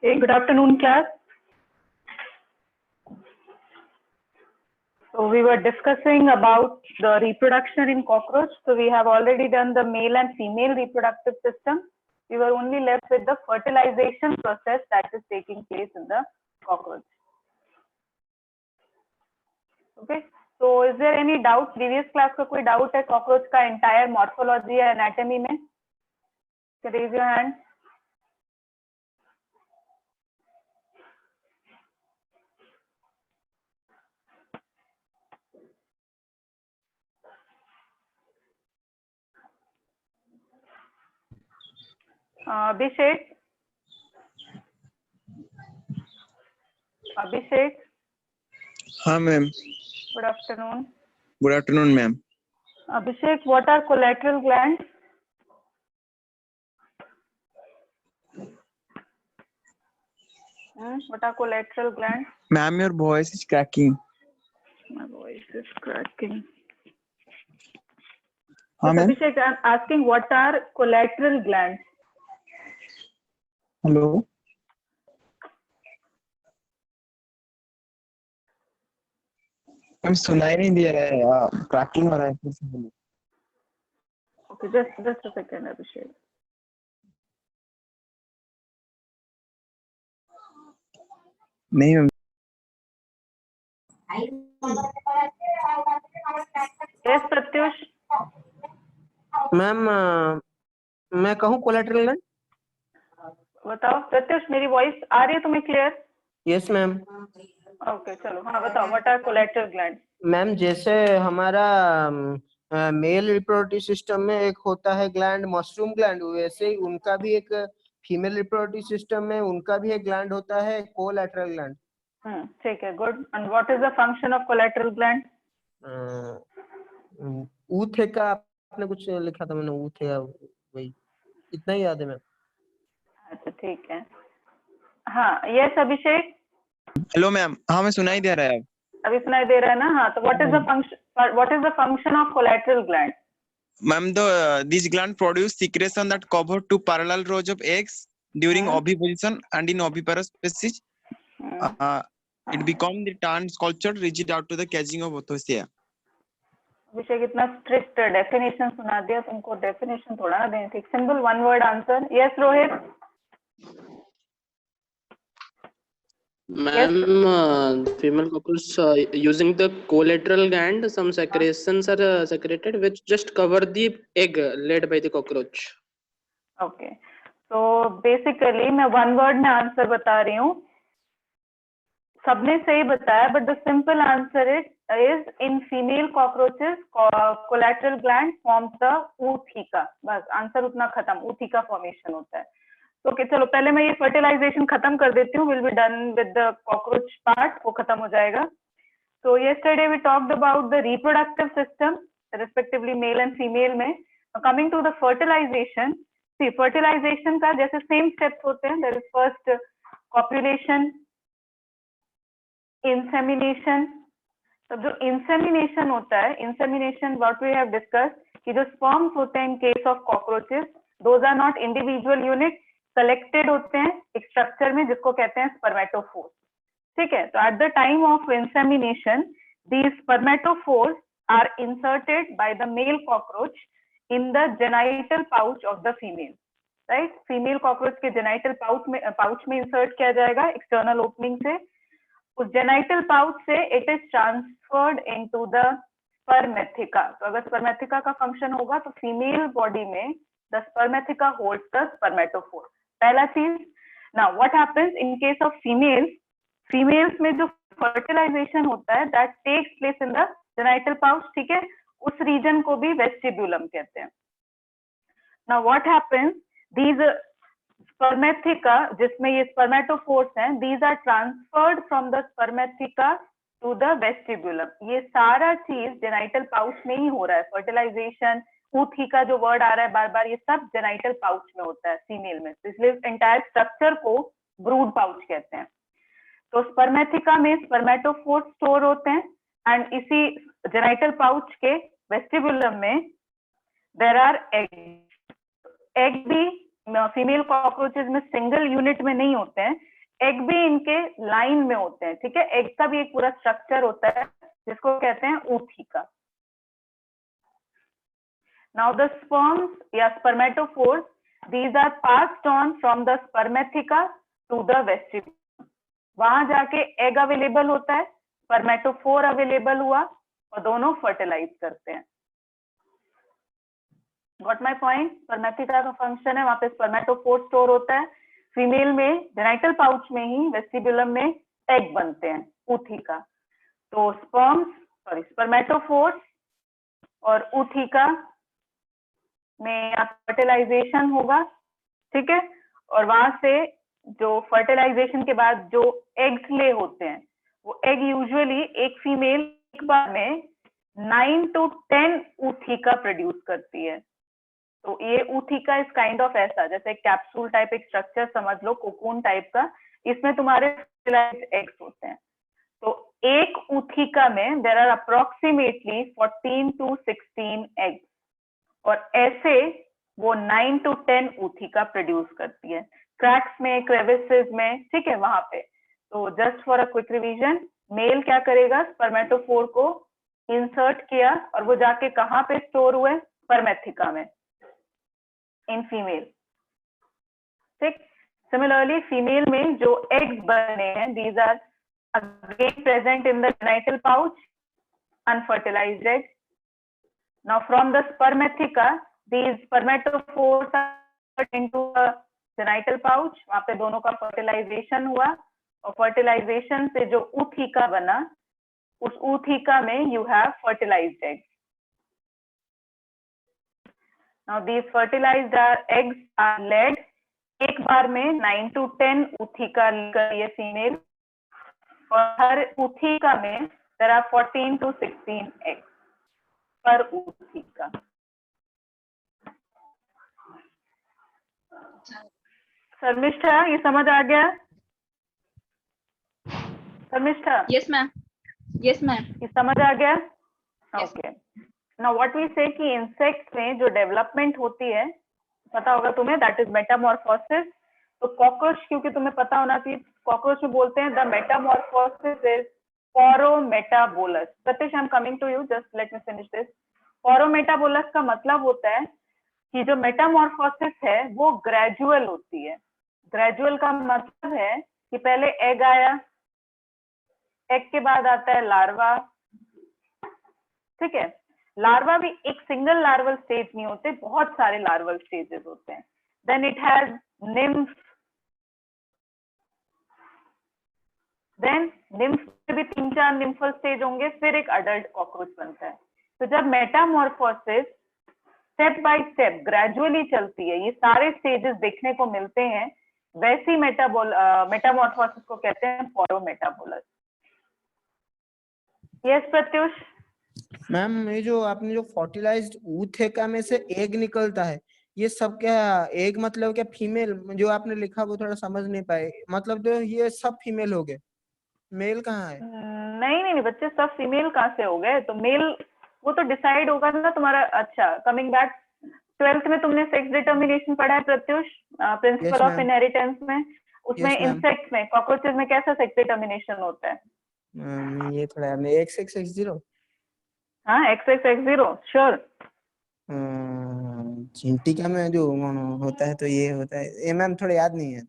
Hey, good afternoon, class. So we were discussing about the reproduction in cockroach. So we have already done the male and female reproductive system. We were only left with the fertilization process that is taking place in the cockroach. Okay. So is there any doubt? Previous class का कोई doubt है cockroach का entire morphology या anatomy में? So raise your hand. Abhishek. Abhishek. हाँ ma'am. Good afternoon. Good afternoon ma'am. Abhishek, what are collateral glands? What are collateral glands? Ma'am, your voice is cracking. My voice is cracking. हाँ ma'am. Abhishek, I'm asking what are collateral glands? Hello. Ma'am सुनाई नहीं दे रहा है यार, cracking हो रहा है फिर से बोलो. Okay, just a second, Abhishek. नहीं मैम. Yes, Pratyush. मैम मैं कहूँ कोलेटरल ग्लैंड? बताओ प्रत्युष, मेरी वॉइस आ रही है तुम्हें क्लियर? Yes ma'am. ओके चलो, हाँ बताओ what are collateral gland? Ma'am जैसे हमारा मेल रिप्रोडक्टिव सिस्टम में एक होता है ग्लैंड मशरूम ग्लैंड, वैसे ही उनका भी एक फीमेल रिप्रोडक्टिव सिस्टम में उनका भी एक ग्लैंड होता है कोलैटरल ग्लैंड. ठीक है, good. And what is the function of collateral gland? Ootheca आपने कुछ लिखा था, मैंने ऊथेका वही इतना ही याद है मैम. अच्छा ठीक है. हाँ यस अभिषेक. Hello ma'am. हाँ मैं सुनाई दे रहा है. अभी सुनाई दे रहा है ना? हाँ तो what is the function of collateral gland? Ma'am, this gland produce secretion that cover two parallel rows of eggs during oviposition and in oviparous species. It become the turns cultured rigid out to the catching of Othosia. अभिषेक इतना strict definition सुना दिया तुमको, definition थोड़ा ना दें. ठीक, simple one word answer. Yes Rohit. Ma'am, female cockroach using the collateral gland, some secretions are secreted which just cover the egg laid by the cockroach. Okay, तो basically मैं वन वर्ड में आंसर बता रही हूँ. सबने सही बताया, but the simple answer is in female cockroaches collateral gland forms the ऊथिका. बस आंसर उतना खत्म. ऊथिका फॉर्मेशन होता है. तो ओके चलो, पहले मैं ये फर्टिलाइजेशन खत्म कर देती हूँ. Will be done with the cockroach part, वो खत्म हो जाएगा. तो yesterday we talked about the reproductive system respectively male and female में. Coming to the fertilization, see fertilization का जैसे same steps होते हैं. There is first copulation, insemination. तब जो insemination होता है, insemination what we have discussed कि जो sperms होते हैं in case of cockroaches, those are not individual units, collected होते हैं एक structure में जिसको कहते हैं spermatophores. ठीक है, तो at the time of insemination these spermatophores are inserted by the male cockroach in the genital pouch of the female. right, female cockroach के जेनाइटल पाउच में इंसर्ट किया जाएगा एक्सटर्नल ओपनिंग से. उस जेनाइटल पाउच से it is transferred into the spermatheca. तो अगर spermatheca का फंक्शन होगा तो फीमेल बॉडी में the spermatheca holds the spermatophore. पहला चीज. Now what happens in case of females में जो फर्टिलाइजेशन होता है that takes place in the genital pouch. ठीक है, उस रीजन को भी वेस्टिब्यूलम कहते हैं. Now what happens, these spermatheca जिसमें ये स्पर्मेटोफोर्स हैं, these are transferred from the spermatheca to the vestibulum. ये सारा चीज जेनाइटल पाउच में ही हो रहा है. फर्टिलाइजेशन, ऊथिका जो वर्ड आ रहा है बार बार, ये सब जेनाइटल पाउच में होता है फीमेल में. इसलिए एंटायर स्ट्रक्चर को ब्रूड पाउच कहते हैं. तो स्पर्मेथिका में स्पर्मेटोफोर स्टोर होते हैं एंड इसी जेनाइटल पाउच के वेस्टिब्यूलम में देयर आर एग. एग भी फीमेल कॉकरोचेस में सिंगल यूनिट में नहीं होते हैं, एग भी इनके लाइन में होते हैं, ठीक है। एग का भी एक पूरा स्ट्रक्चर होता है जिसको कहते हैं ऊथिका। नाउ द स्पर्म्स या spermatophores, these are passed on from the spermatheca to the vestibule। वहां जाके एग अवेलेबल होता है, स्पर्मेटोफोर अवेलेबल हुआ और दोनों फर्टिलाइज करते हैं। Got my point? स्पर्मेथिका का फंक्शन है, वहां पे स्पर्मेटोफोर स्टोर होता है, फीमेल में जेनाइटल पाउच में ही वेस्टिबुलम में एग बनते हैं, ऊथिका। तो स्पर्मेटोफोर्स और ऊथिका में फर्टिलाइजेशन होगा, ठीक है। और वहां से जो फर्टिलाइजेशन के बाद जो एग्स ले होते हैं, वो एग यूजुअली एक फीमेल एक बार में 9 to 10 ऊथिका प्रोड्यूस करती है। तो ये ऊथिका इज काइंड ऑफ ऐसा, जैसे कैप्सूल टाइप एक स्ट्रक्चर समझ लो, कोकून टाइप का, इसमें तुम्हारे फर्टिलाइज्ड एग्स होते हैं। तो एक ऊथिका में there are approximately 14 to 16 eggs, और ऐसे वो 9 to 10 ऊथिका प्रोड्यूस करती है, क्रैक्स में, क्रेविसेस में, ठीक है, वहां पे। तो just for a quick revision, male क्या करेगा, स्पर्मेटोफोर को इंसर्ट किया और वो जाके कहाँ पे स्टोर हुए, स्पर्मेथिका में, इन फीमेल, ठीक। सिमिलरली फीमेल में जो एग्स बने हैं, these are again present in the genital pouch, unfertilised egg. Now from the spermatheca, these spermatophores are into a genital pouch, वहां पे दोनों का फर्टिलाइजेशन हुआ, और फर्टिलाइजेशन से जो ऊथिका बना, उस ऊथिका में you have fertilized eggs. Now these fertilized eggs are laid, एक बार में 9 to 10 ऊथिका लेकर ये फीमेल, और हर ऊथिका में there are 14 to 16 eggs पर ऊथिका। शर्मिष्ठा, ये समझ आ गया? Sharmishtha, Yes, ma'am. Yes, ma'am. ये समझ आ गया? Yes. Okay. Now what we say कि इंसेक्ट्स में जो डेवलपमेंट होती है, पता होगा तुम्हें, दैट इज मेटामॉर्फोसिस। तो कॉकरोच, क्योंकि तुम्हें पता होना चाहिए, कॉकरोच में बोलते हैं the metamorphosis is paurometabolous. Satish, I am coming to you, just let me finish this. Paurometabolous का मतलब होता है कि जो मेटामॉर्फोसिस है वो ग्रेजुअल होती है। ग्रेजुअल का मतलब है कि पहले एग आया, एग के बाद आता है लार्वा, ठीक है। लार्वा भी एक सिंगल लार्वल स्टेज नहीं होते, बहुत सारे लार्वल स्टेजेस होते हैं। Then it has nymph, then nymph में भी 3-4 निम्फल स्टेज होंगे, फिर एक अडल्ट कॉकरोच बनता है। तो जब Metamorphosis step by step gradually चलती है, ये सारे स्टेजेस देखने को मिलते हैं, वैसी मेटामॉर्फोसिस को कहते हैं पोरोमेटाबोलस। यस प्रत्युष? मैम, ये जो आपने जो फर्टिलाइज्ड ऊथिका में से एग निकलता है, ये सब क्या एग मतलब क्या फीमेल? जो आपने लिखा वो थोड़ा समझ नहीं पाए, मतलब तो ये सब फीमेल हो गए, मेल कहाँ है? नहीं नहीं नहीं बच्चे, सब फीमेल कहाँ से हो गए? तो मेल वो तो डिसाइड होगा ना तुम्हारा। अच्छा, कमिंग बैक, 12th में तुमने सेक्स डिटर्मिनेशन पढ़ा है Pratyush, principal Yes, of ma'am. Inheritance में। उसमें Yes, ma'am. इंसेक्ट्स में, कॉकरोचेस में कैसा सेक्स डिटर्मिनेशन होता है? ये थोड़ा आपने XX0 हाँ, XX0 श्योर। चिंटिका में जो होता है तो ये होता है, ये मैम थोड़ा याद नहीं है।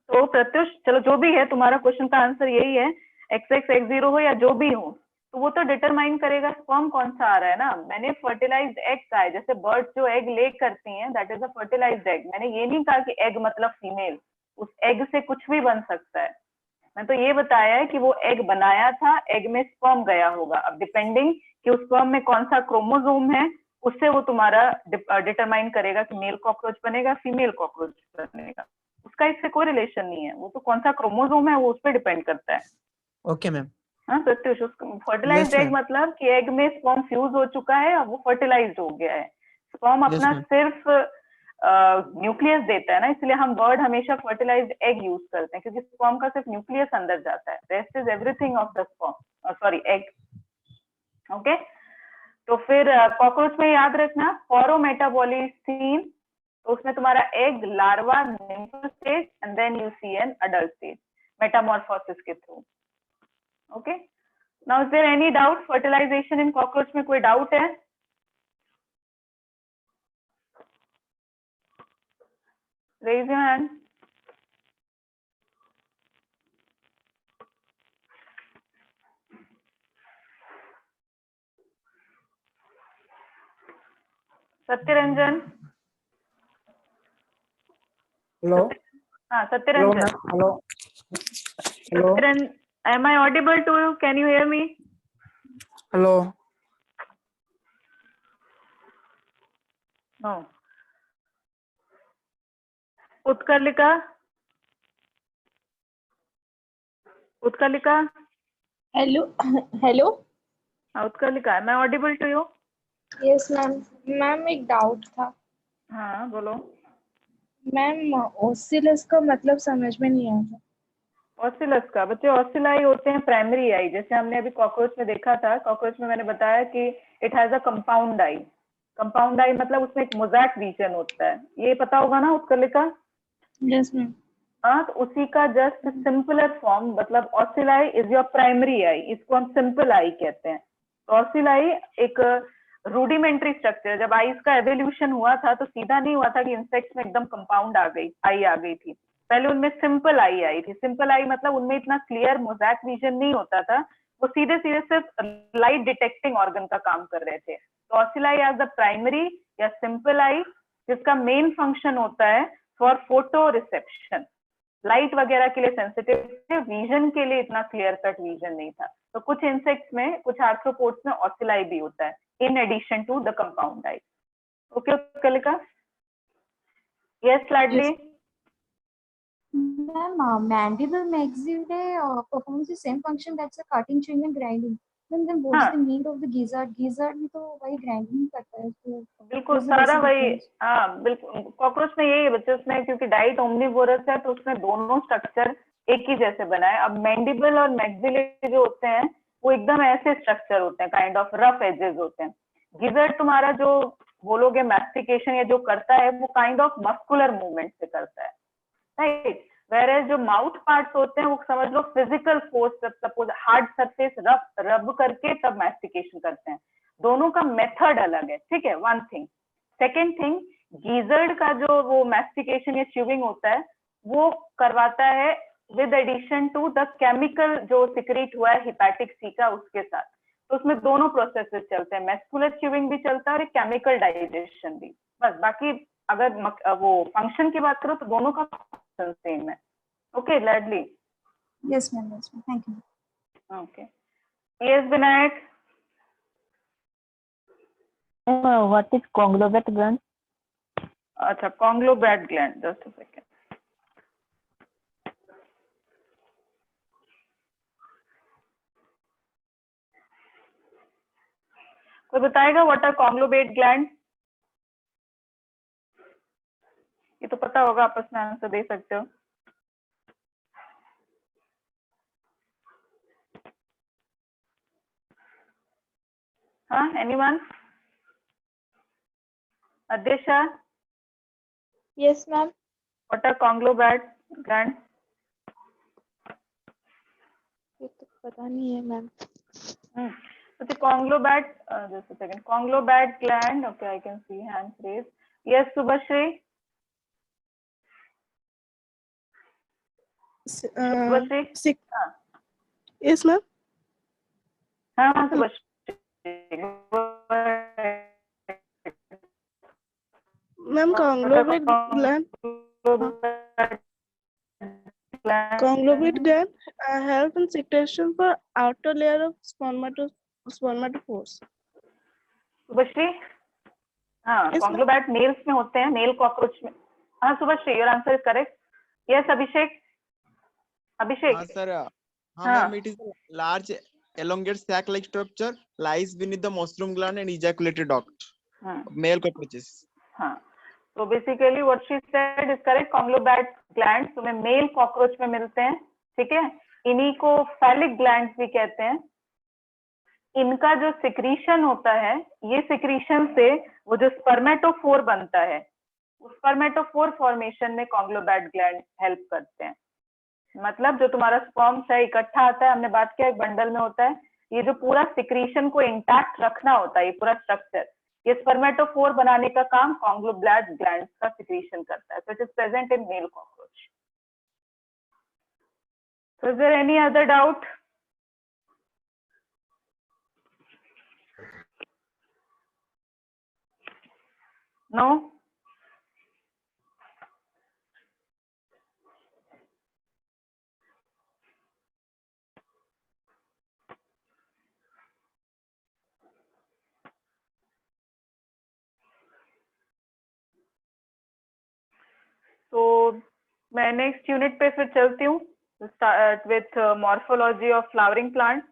तो प्रत्युष, चलो जो भी है, तुम्हारा क्वेश्चन का आंसर यही है, XX, X0 हो या जो भी हो, तो वो तो डिटरमाइन करेगा स्पर्म कौन सा आ रहा है ना। मैंने फर्टिलाइज्ड एग कहा है, जैसे बर्ड्स जो एग ले करती हैं, that is a fertilised egg. मैंने ये नहीं कहा कि एग मतलब फीमेल, उस एग से कुछ भी बन सकता है। मैं तो ये बताया है कि वो एग बनाया था, एग में स्पर्म गया होगा। अब डिपेंडिंग कि उस स्पर्म में कौन सा क्रोमोसोम है, उससे वो तुम्हारा डिटरमाइन करेगा कि मेल कॉकरोच बनेगा, फीमेल कॉकरोच बनेगा। उसका इससे कोई रिलेशन नहीं है, वो तो कौन सा क्रोमोसोम है वो उस पर डिपेंड करता है। Okay ma'am. हाँ प्रत्युष, फर्टिलाइज्ड एग मतलब कि एग में स्पर्म फ्यूज हो चुका है और वो फर्टिलाइज्ड हो गया है। स्पर्म अपना सिर्फ न्यूक्लियस देता है ना, इसलिए हम वर्ड हमेशा फर्टिलाइज्ड एग यूज करते हैं, क्योंकि स्पर्म का सिर्फ न्यूक्लियस अंदर जाता है, rest is everything of the sperm, sorry egg. Okay, तो फिर कॉकरोच में याद रखना पोरोमेटाबॉलिसीन, तो उसमें तुम्हारा egg, larva, nymph stage and then you see an adult stage metamorphosis के through. Okay, now is there any doubt? Fertilization in cockroach में कोई डाउट है? Raise your hand. Satyaranjan. Hello हाँ hello Satyaranjan. Hello hello Satyaran, am I audible to you? Can you hear me? Hello No. Utkalika, Utkalika, hello hello. Utkalika, am I audible to you? Yes ma'am. Ma'am एक doubt था हाँ बोलो। Ma'am, ओसिलस का मतलब समझ में नहीं आया। ऑसिलस का बच्चे, ऑसिलाई होते हैं प्राइमरी आई, जैसे हमने अभी कॉकरोच में देखा था। कॉकरोच में मैंने बताया कि it has a compound eye. Compound eye मतलब उसमें एक मोज़ैक रीजन होता है, ये पता होगा ना उत्कलिका? Yes ma'am. हाँ, तो उसी का जस्ट सिंपलर फॉर्म, मतलब ऑसिलाई इज योर प्राइमरी आई, इसको हम सिंपल आई कहते हैं। तो ऑसिलाई एक रूडिमेंट्री स्ट्रक्चर, जब आईज का एवोल्यूशन हुआ था तो सीधा नहीं हुआ था कि इंसेक्ट्स में एकदम कंपाउंड आ गई, आई आ गई थी। पहले उनमें सिंपल आई थी। सिंपल आई मतलब उनमें इतना क्लियर मोज़ैक विजन नहीं होता था, वो सीधे सीधे सिर्फ लाइट डिटेक्टिंग ऑर्गन का काम कर रहे थे। तो ऑसिलाई एज द प्राइमरी या सिंपल आई, जिसका मेन फंक्शन होता है फॉर फोटो रिसेप्शन, लाइट वगैरह के लिए सेंसिटिव थे, विजन के लिए इतना क्लियर कट विजन नहीं था। तो कुछ इंसेक्ट्स में, कुछ आर्थ्रोपोड्स में ऑसिलाई भी होता है in addition to the compound eye. Okay Kalika? Yes Ladli. Ma'am, mandible maxillary performs the same function that's a cutting, chewing and grinding. Then what's हाँ the need of the gizzard? Gizzard भी तो वही grinding करता है, तो बिल्कुल what's the सारा basic वही। difference? हाँ बिल्कुल, कॉकरोच में यही है बच्चे, उसमें क्योंकि डाइट ओमनिवोरस है तो उसमें दोनों स्ट्रक्चर एक ही जैसे बना है। अब मैंडिबल और मैक्सिलरी जो होते हैं वो एकदम ऐसे स्ट्रक्चर होते हैं, काइंड ऑफ रफ एजेस होते हैं। गिजर्ड तुम्हारा जो बोलोगे मैस्टिकेशन या जो करता है वो काइंड ऑफ मस्कुलर मूवमेंट से करता है, राइट। वेयर जो माउथ पार्ट्स होते हैं वो समझ लो physical force, suppose hard surface rub करके तब मैस्टिकेशन करते हैं। दोनों का मेथड अलग है, ठीक है, वन थिंग। सेकेंड थिंग, गीजर्ड का जो वो मैस्टिकेशन या च्यूइंग होता है वो करवाता है with addition to the chemical जो सिक्रीट हुआ है हिपैटिक सी का, उसके साथ। तो उसमें दोनों प्रोसेसेस चलते हैं, मैस्कुलर च्यूइंग भी चलता है और केमिकल डाइजेशन भी। बस बाकी अगर वो फंक्शन की बात करो तो दोनों का फंक्शन सेम है। Okay Ladli? Yes, ma'am. Yes, ma'am. Thank you. Okay, yes Vinayak. What is conglomerate gland? अच्छा, कॉन्ग्लोब्रेट ग्लैंड, जस्ट अ सेकेंड। कोई बताएगा व्हाट आर कॉन्ग्लोब्रेट ग्लैंड? ये तो पता होगा, आपस में आंसर दे सकते हो। हाँ, anyone? Adhyaksha, yes ma'am. What are conglobate gland? ये तो पता नहीं है ma'am. So the conglomerate, just a second, conglomerate gland. Okay, I can see hands raised. Yes, Subhashri. Subhashri. हाँ, Yes, ma'am. हाँ Subhashri. Ma'am, conglomerate gland. Conglomerate gland help in secretion for outer layer of spermatophores. Subhashri. हाँ, Yes, conglomerate males में होते हैं, male cockroach में। हाँ Subhashri, your answer is correct. Yes, Abhishek. Abhishek. हाँ sir, हाँ हाँ। Ma'am, it is a large elongate sac-like structure lies beneath the mushroom gland and ejaculated duct. Male cockroaches. हाँ, तो basically what she said is correct. Conglomerate glands तुम्हें male cockroach में मिलते हैं, ठीक है। इन्हीं को फैलिक ग्लैंड्स भी कहते हैं। इनका जो सिक्रीशन होता है, ये सिक्रीशन से वो जो स्पर्मेटोफोर बनता है, उस स्पर्मेटोफोर फॉर्मेशन में कॉन्ग्लोबैट ग्लैंड हेल्प करते हैं। मतलब जो तुम्हारा स्पर्म्स है इकट्ठा आता है, हमने बात किया एक बंडल में होता है, ये जो पूरा सिक्रीशन को इंटैक्ट रखना होता है, ये पूरा स्ट्रक्चर, ये स्पर्मेटोफोर बनाने का काम कॉन्ग्लोबैट ग्लैंड का सिक्रीशन करता है। So it is present in male cockroach. So is there any other doubt? No? तो मैं नेक्स्ट यूनिट पे फिर चलती हूँ, start with morphology of flowering plant.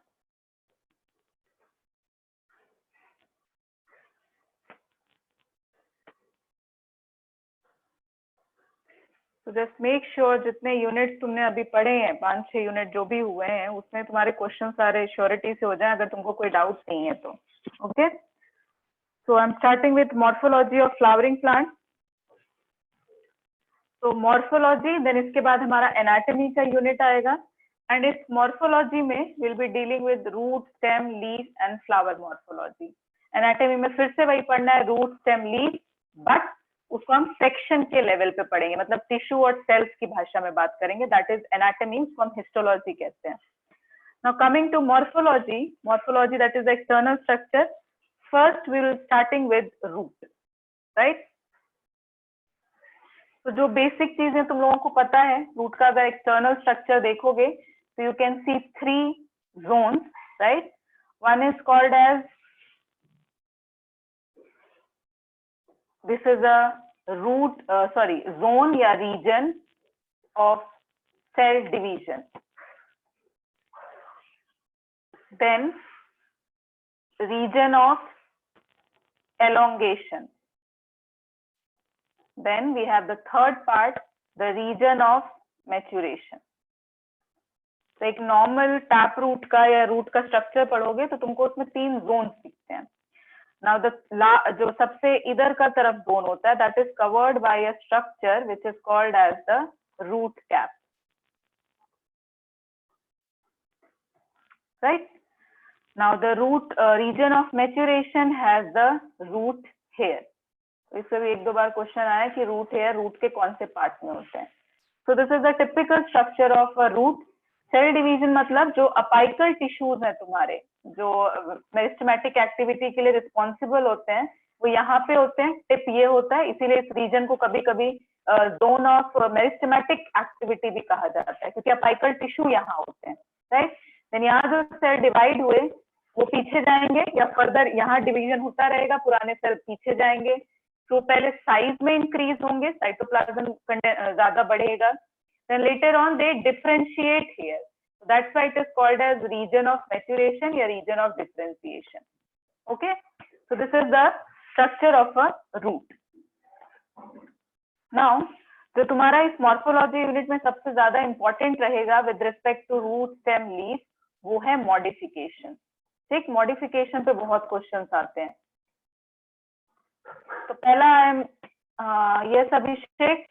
तो जस्ट मेक श्योर जितने यूनिट्स तुमने अभी पढ़े हैं, 5-6 यूनिट जो भी हुए हैं, उसमें तुम्हारे क्वेश्चन सारे श्योरिटी से हो जाए, अगर तुमको कोई डाउट नहीं है तो। Okay, so I am starting with morphology of flowering plant. तो मॉर्फोलॉजी, देन इसके बाद हमारा एनाटॉमी का यूनिट आएगा, एंड इस मॉर्फोलॉजी में will be dealing with root, stem, leaf and flower morphology. Anatomy में फिर से वही पढ़ना है, रूट, स्टेम, लीफ, बट उसको हम सेक्शन के लेवल पे पढ़ेंगे, मतलब टिश्यू और सेल्स की भाषा में बात करेंगे, दैट इज एनाटॉमी, उसको हम हिस्टोलॉजी कहते हैं। Now coming to morphology, morphology that is the external structure. First we will starting with root, right? तो जो बेसिक चीजें तुम लोगों को पता है, रूट का अगर एक्सटर्नल स्ट्रक्चर देखोगे तो you can see 3 zones, right? One is called as, this is a root zone या region of cell division. Then region of elongation. Then we have the third part, the region of maturation. तो एक normal tap root का या root का structure पढ़ोगे तो तुमको उसमें 3 जोन दिखते हैं। नाउ जो सबसे इधर का तरफ जोन होता है, that is covered by a structure which is called as the root cap, right? Now the root region of maturation has the root hair. इससे भी 1-2 बार क्वेश्चन आया कि रूट हेयर रूट के कौन से पार्ट में होते हैं। So this is the typical structure of a root. Cell division मतलब जो अपाइकल टिश्यूज हैं तुम्हारे, जो मेरिस्टेमेटिक एक्टिविटी के लिए रिस्पॉन्सिबल होते हैं, वो यहाँ पे होते हैं, टिप ये होता है, इसीलिए इस रीजन को कभी कभी जोन ऑफ मेरिस्टेमेटिक एक्टिविटी भी कहा जाता है, क्योंकि अपाइकल टिश्यू यहाँ होते हैं, राइट? देन यहाँ जो सेल डिवाइड हुए वो पीछे जाएंगे या फर्दर यहाँ डिवीजन होता रहेगा, पुराने सेल पीछे जाएंगे, तो पहले साइज में इंक्रीज होंगे, साइटोप्लाज्म ज्यादा बढ़ेगा, then later on they differentiate here, that's why it is called as region of maturation या region of differentiation. Okay, so this is the structure of a root. Now जो तुम्हारा इस morphology unit में सबसे ज्यादा important रहेगा with respect to root, stem, leaf, वो है मॉडिफिकेशन। ठीक, मॉडिफिकेशन पे बहुत क्वेश्चंस आते हैं। तो पहला यस अभिषेक।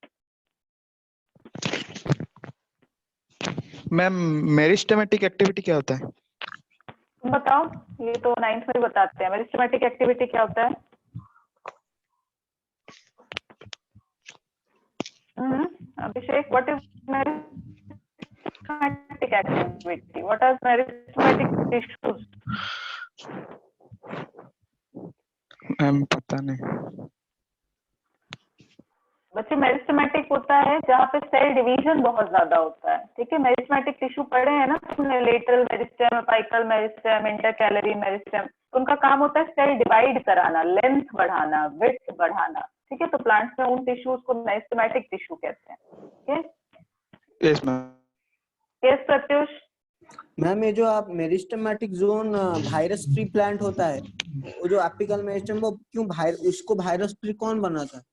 मैम मेरिस्टेमेटिक एक्टिविटी क्या होता है? तुम बताओ, ये तो 9th में बताते हैं। मेरिस्टेमेटिक एक्टिविटी क्या होता है? Abhishek, what is meristematic activity? What are meristematic tissues? Ma'am पता नहीं। बच्चे, मेरिस्टेमेटिक होता है जहाँ पे सेल डिवीजन बहुत ज्यादा होता है। ठीक है, मेरिस्टेमेटिक टिश्यू पढ़े हैं ना तुमने, lateral meristem, apical meristem, intercalary meristem. उनका काम होता है सेल डिवाइड कराना, लेंथ बढ़ाना, विड्थ बढ़ाना। ठीक है, तो प्लांट्स में उन टिश्यूज को मेरिस्टेमेटिक टिश्यू कहते हैं। ठीक है, yes ma'am. Yes Pratyush. Ma'am ये जो आप meristematic zone virus free plant होता है, वो जो एपिकल मेरिस्टेम, वो क्यों उसको वायरस फ्री कौन बनाता है?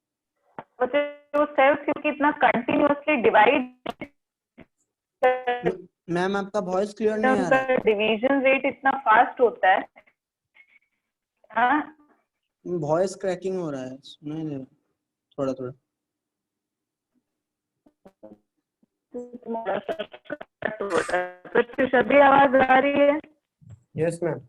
बच्चे, वो सेल्स क्योंकि इतना कंटिन्यूअसली डिवाइड, मैम आपका वॉइस क्लियर नहीं आ रहा है। डिवीजन रेट इतना फास्ट होता है हाँ वॉइस क्रैकिंग हो रहा है, सुना ही नहीं रहा, थोड़ा थोड़ा। प्रत्युष अभी आवाज आ रही है? Yes ma'am.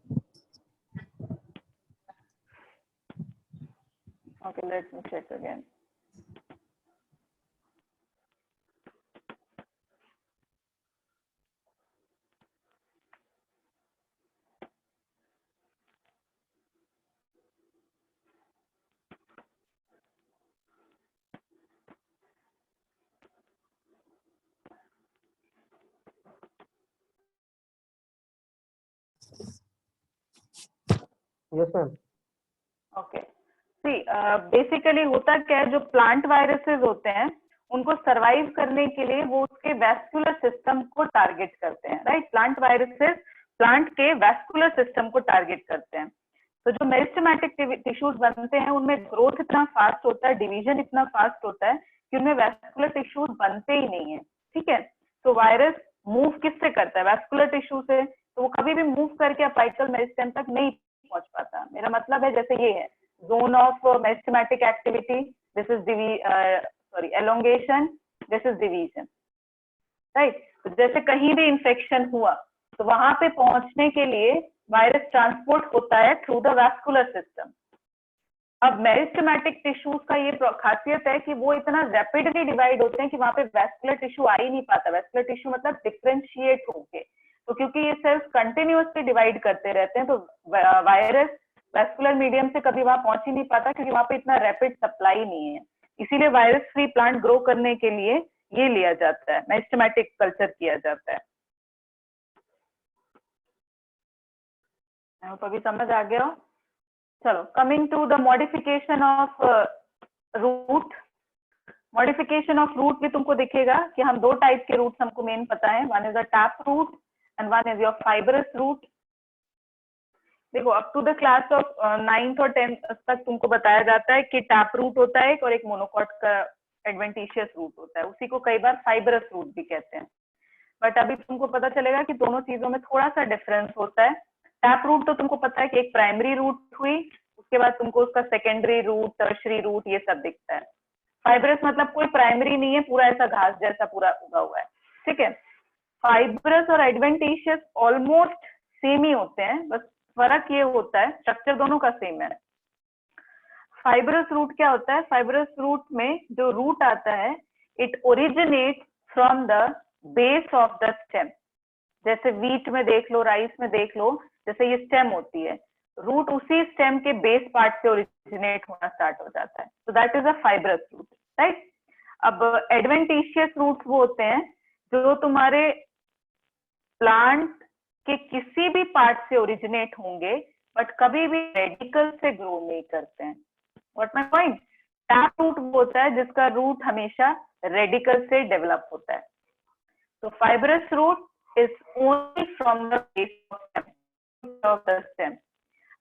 Okay, let me check again. Yes ma'am. Okay see basically होता क्या है, जो प्लांट वायरसेस होते हैं उनको सरवाइव करने के लिए वो उसके वैस्कुलर सिस्टम को टारगेट करते हैं, राइट। प्लांट वायरसेस प्लांट के वैस्कुलर सिस्टम को टारगेट करते हैं। तो जो मेरिस्टेमेटिक टिश्यूज बनते हैं उनमें ग्रोथ इतना फास्ट होता है, डिवीजन इतना फास्ट होता है कि उनमें वैस्कुलर टिश्यूज बनते ही नहीं है, ठीक है। तो वायरस मूव किससे करता है? वैस्कुलर टिश्यू से। तो वो कभी भी मूव करके अपाइकल मेरिस्टेम तक नहीं पहुंच पाता। मेरा मतलब है जैसे ये है zone of meristematic activity, this is elongation, this is division, right। तो जैसे कहीं भी इंफेक्शन हुआ तो वहां पे पहुंचने के लिए वायरस ट्रांसपोर्ट होता है थ्रू द वैस्कुलर सिस्टम। अब मेरिस्टेमेटिक टिश्यूज का ये खासियत है कि वो इतना रैपिडली डिवाइड होते हैं कि वहां पे वैस्कुलर टिश्यू आ ही नहीं पाता। वैस्कुलर टिश्यू मतलब डिफरेंशिएट होके, तो क्योंकि ये सेल्स कंटिन्यूअसली डिवाइड करते रहते हैं तो वायरस वैस्कुलर मीडियम से कभी वहां पहुंच ही नहीं पाता, क्योंकि वहां पे इतना रैपिड सप्लाई नहीं है। इसीलिए वायरस फ्री प्लांट ग्रो करने के लिए ये लिया जाता है, मेरिस्टेमेटिक कल्चर किया जाता है। अभी समझ आ गया हो? चलो, coming to the modification of root. Modification of root भी तुमको दिखेगा कि हम दो टाइप के रूट हमको मेन पता है, one is a tap root and one is your fibrous root. देखो, up to the class of 9th और 10th तक तुमको बताया जाता है कि टैप रूट होता है और एक मोनोकॉट का एडवेंटिशियस रूट होता है, उसी को कई बार फाइबरस रूट भी कहते हैं। बट अभी तुमको पता चलेगा कि दोनों चीजों में थोड़ा सा डिफरेंस होता है। टैप रूट तो तुमको पता है कि एक प्राइमरी रूट हुई, उसके बाद तुमको उसका सेकेंडरी रूट, टर्शरी रूट, ये सब दिखता है। फाइबरस मतलब कोई प्राइमरी नहीं है, पूरा ऐसा घास जैसा पूरा उगा हुआ है, ठीक है। फाइबरस और एडवेंटिशियस ऑलमोस्ट सेम ही होते हैं, बस फर्क ये होता है स्ट्रक्चर दोनों का सेम है। फाइबरस रूट क्या होता है? फाइबरस रूट में जो रूट आता है, it originate from the base of the stem. जैसे वीट में देख लो, राइस में देख लो, जैसे ये स्टेम होती है, रूट उसी स्टेम के बेस पार्ट से ओरिजिनेट होना स्टार्ट हो जाता है। तो that is a fibrous root, right. अब एडवेंटिशियस रूट्स वो होते हैं जो तुम्हारे प्लांट के किसी भी पार्ट से ओरिजिनेट होंगे बट कभी भी रेडिकल से ग्रो नहीं करते हैं। What my point? Tap root वो होता है जिसका रूट हमेशा रेडिकल से डेवलप होता है। तो fibrous root is only from the base of the stem.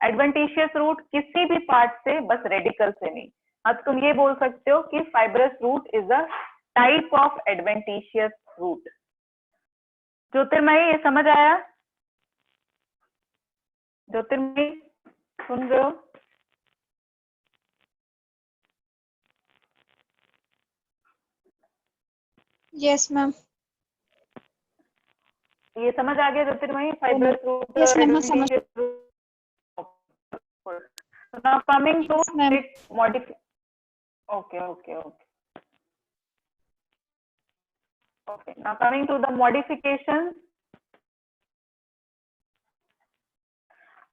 Adventitious root किसी भी पार्ट से, बस रेडिकल से नहीं। अब तुम ये बोल सकते हो कि fibrous root is a type of adventitious root. Jyotirmayee, ये समझ आया? ज्योतिर्मयी, सुन रहे हो? Yes ma'am. ये समझ आ गया ज्योतिर्मयी? फाइबरस रूट, Yes, ma'am, मैं समझ- now coming to Yes, ma'am. okay, now coming to the modifications.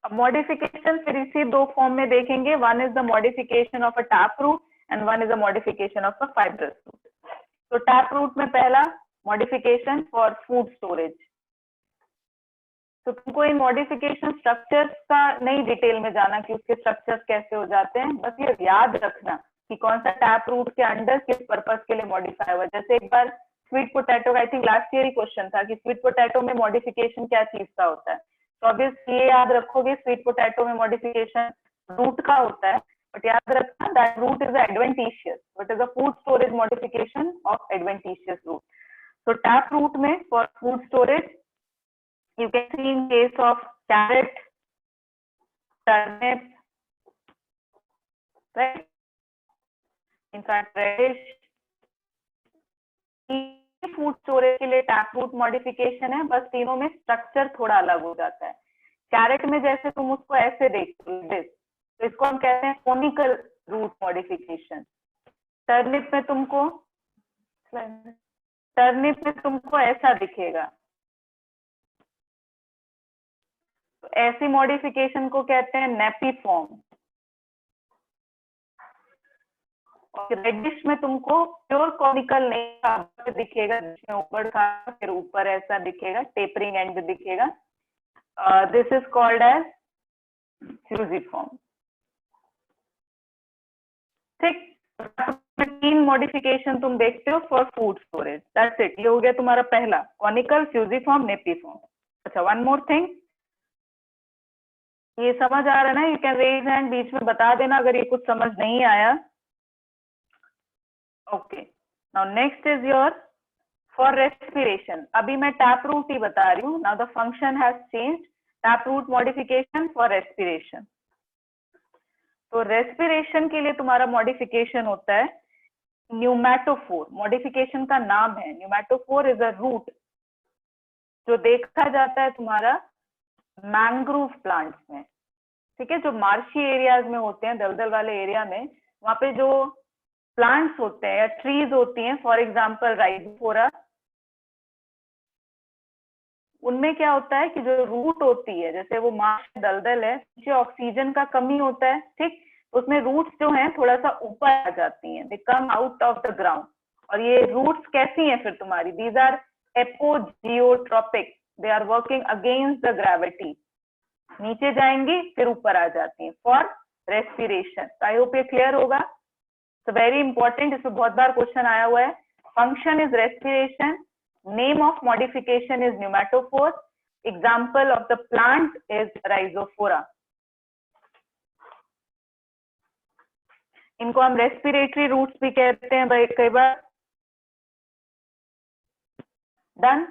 Modification फिर इसी दो फॉर्म में देखेंगे, one is the modification of a tap root and one is the modification of a fibrous root. तो tap root में पहला modification for food storage. तो तुमको इन मॉडिफिकेशन स्ट्रक्चर्स का नहीं डिटेल में जाना कि उसके स्ट्रक्चर्स कैसे हो जाते हैं, बस ये याद रखना कि कौन सा टैप रूट के अंडर किस पर्पस के लिए मॉडिफाई हुआ। जैसे एक बार स्वीट पोटैटो का I think last year he question था कि स्वीट पोटैटो में मॉडिफिकेशन क्या चीज का होता है। तो ऑब्वियसली ये याद रखोगे, स्वीट पोटैटो में मॉडिफिकेशन रूट का होता है, बट याद रखना that root is adventitious, it is a food storage modification of adventitious root. So tap root में for food storage, you can see in case of carrot, turnip, right. In fact radish food storage के लिए tap root modification है, बस तीनों में structure थोड़ा अलग हो जाता है। कैरेट में जैसे तुम उसको ऐसे देखते हो तो इसको हम कहते हैं कोनिकल रूट मॉडिफिकेशन। टर्निप में तुमको ऐसा दिखेगा, तो ऐसी मॉडिफिकेशन को कहते हैं नेपिफॉर्म। और रेडिश में तुमको प्योर कॉनिकल नहीं दिखेगा, जिसमें ऊपर था फिर ऊपर ऐसा दिखेगा, टेपरिंग एंड दिखेगा। This is called as fusiform. ठीक, 3 मॉडिफिकेशन तुम देखते हो for food storage. That's it. ये हो गया तुम्हारा पहला, कॉनिकल, फ्यूजिफॉर्म, नेपिफॉर्म। अच्छा, वन मोर थिंग, ये समझ आ रहा है ना? यू कैन रेज हैंड, बीच में बता देना अगर ये कुछ समझ नहीं आया। Okay, now next is your for respiration. अभी मैं टैप रूट ही बता रही हूँ। Now the function has changed, tap root modification for respiration. तो रेस्पिरेशन के लिए तुम्हारा मॉडिफिकेशन होता है न्यूमैटोफोर। मॉडिफिकेशन का नाम है न्यूमैटोफोर। इज अ रूट जो देखा जाता है तुम्हारा मैंग्रोव प्लांट्स में। ठीक है, जो मार्शी एरियाज में होते हैं, दलदल वाले एरिया में, वहां पे जो प्लांट्स होते हैं या ट्रीज होती हैं, फॉर एग्जांपल राइजोफोरा, उनमें क्या होता है कि जो रूट होती है, जैसे वो मार्श दलदल है, नीचे ऑक्सीजन का कमी होता है, ठीक, उसमें रूट्स जो हैं थोड़ा सा ऊपर आ जाती हैं, they come out of the ground. और ये रूट्स कैसी हैं फिर तुम्हारी? These are apogeotropic, they are working against the gravity. नीचे जाएंगी फिर ऊपर आ जाती हैं फॉर रेस्पिरेशन। आई होप ये क्लियर होगा। तो वेरी इंपॉर्टेंट, इसमें बहुत बार क्वेश्चन आया हुआ है। Function is respiration, name of modification is pneumatophore, example of the plant is rhizophora. इनको हम रेस्पिरेटरी रूट्स भी कहते हैं भाई कई बार। Done.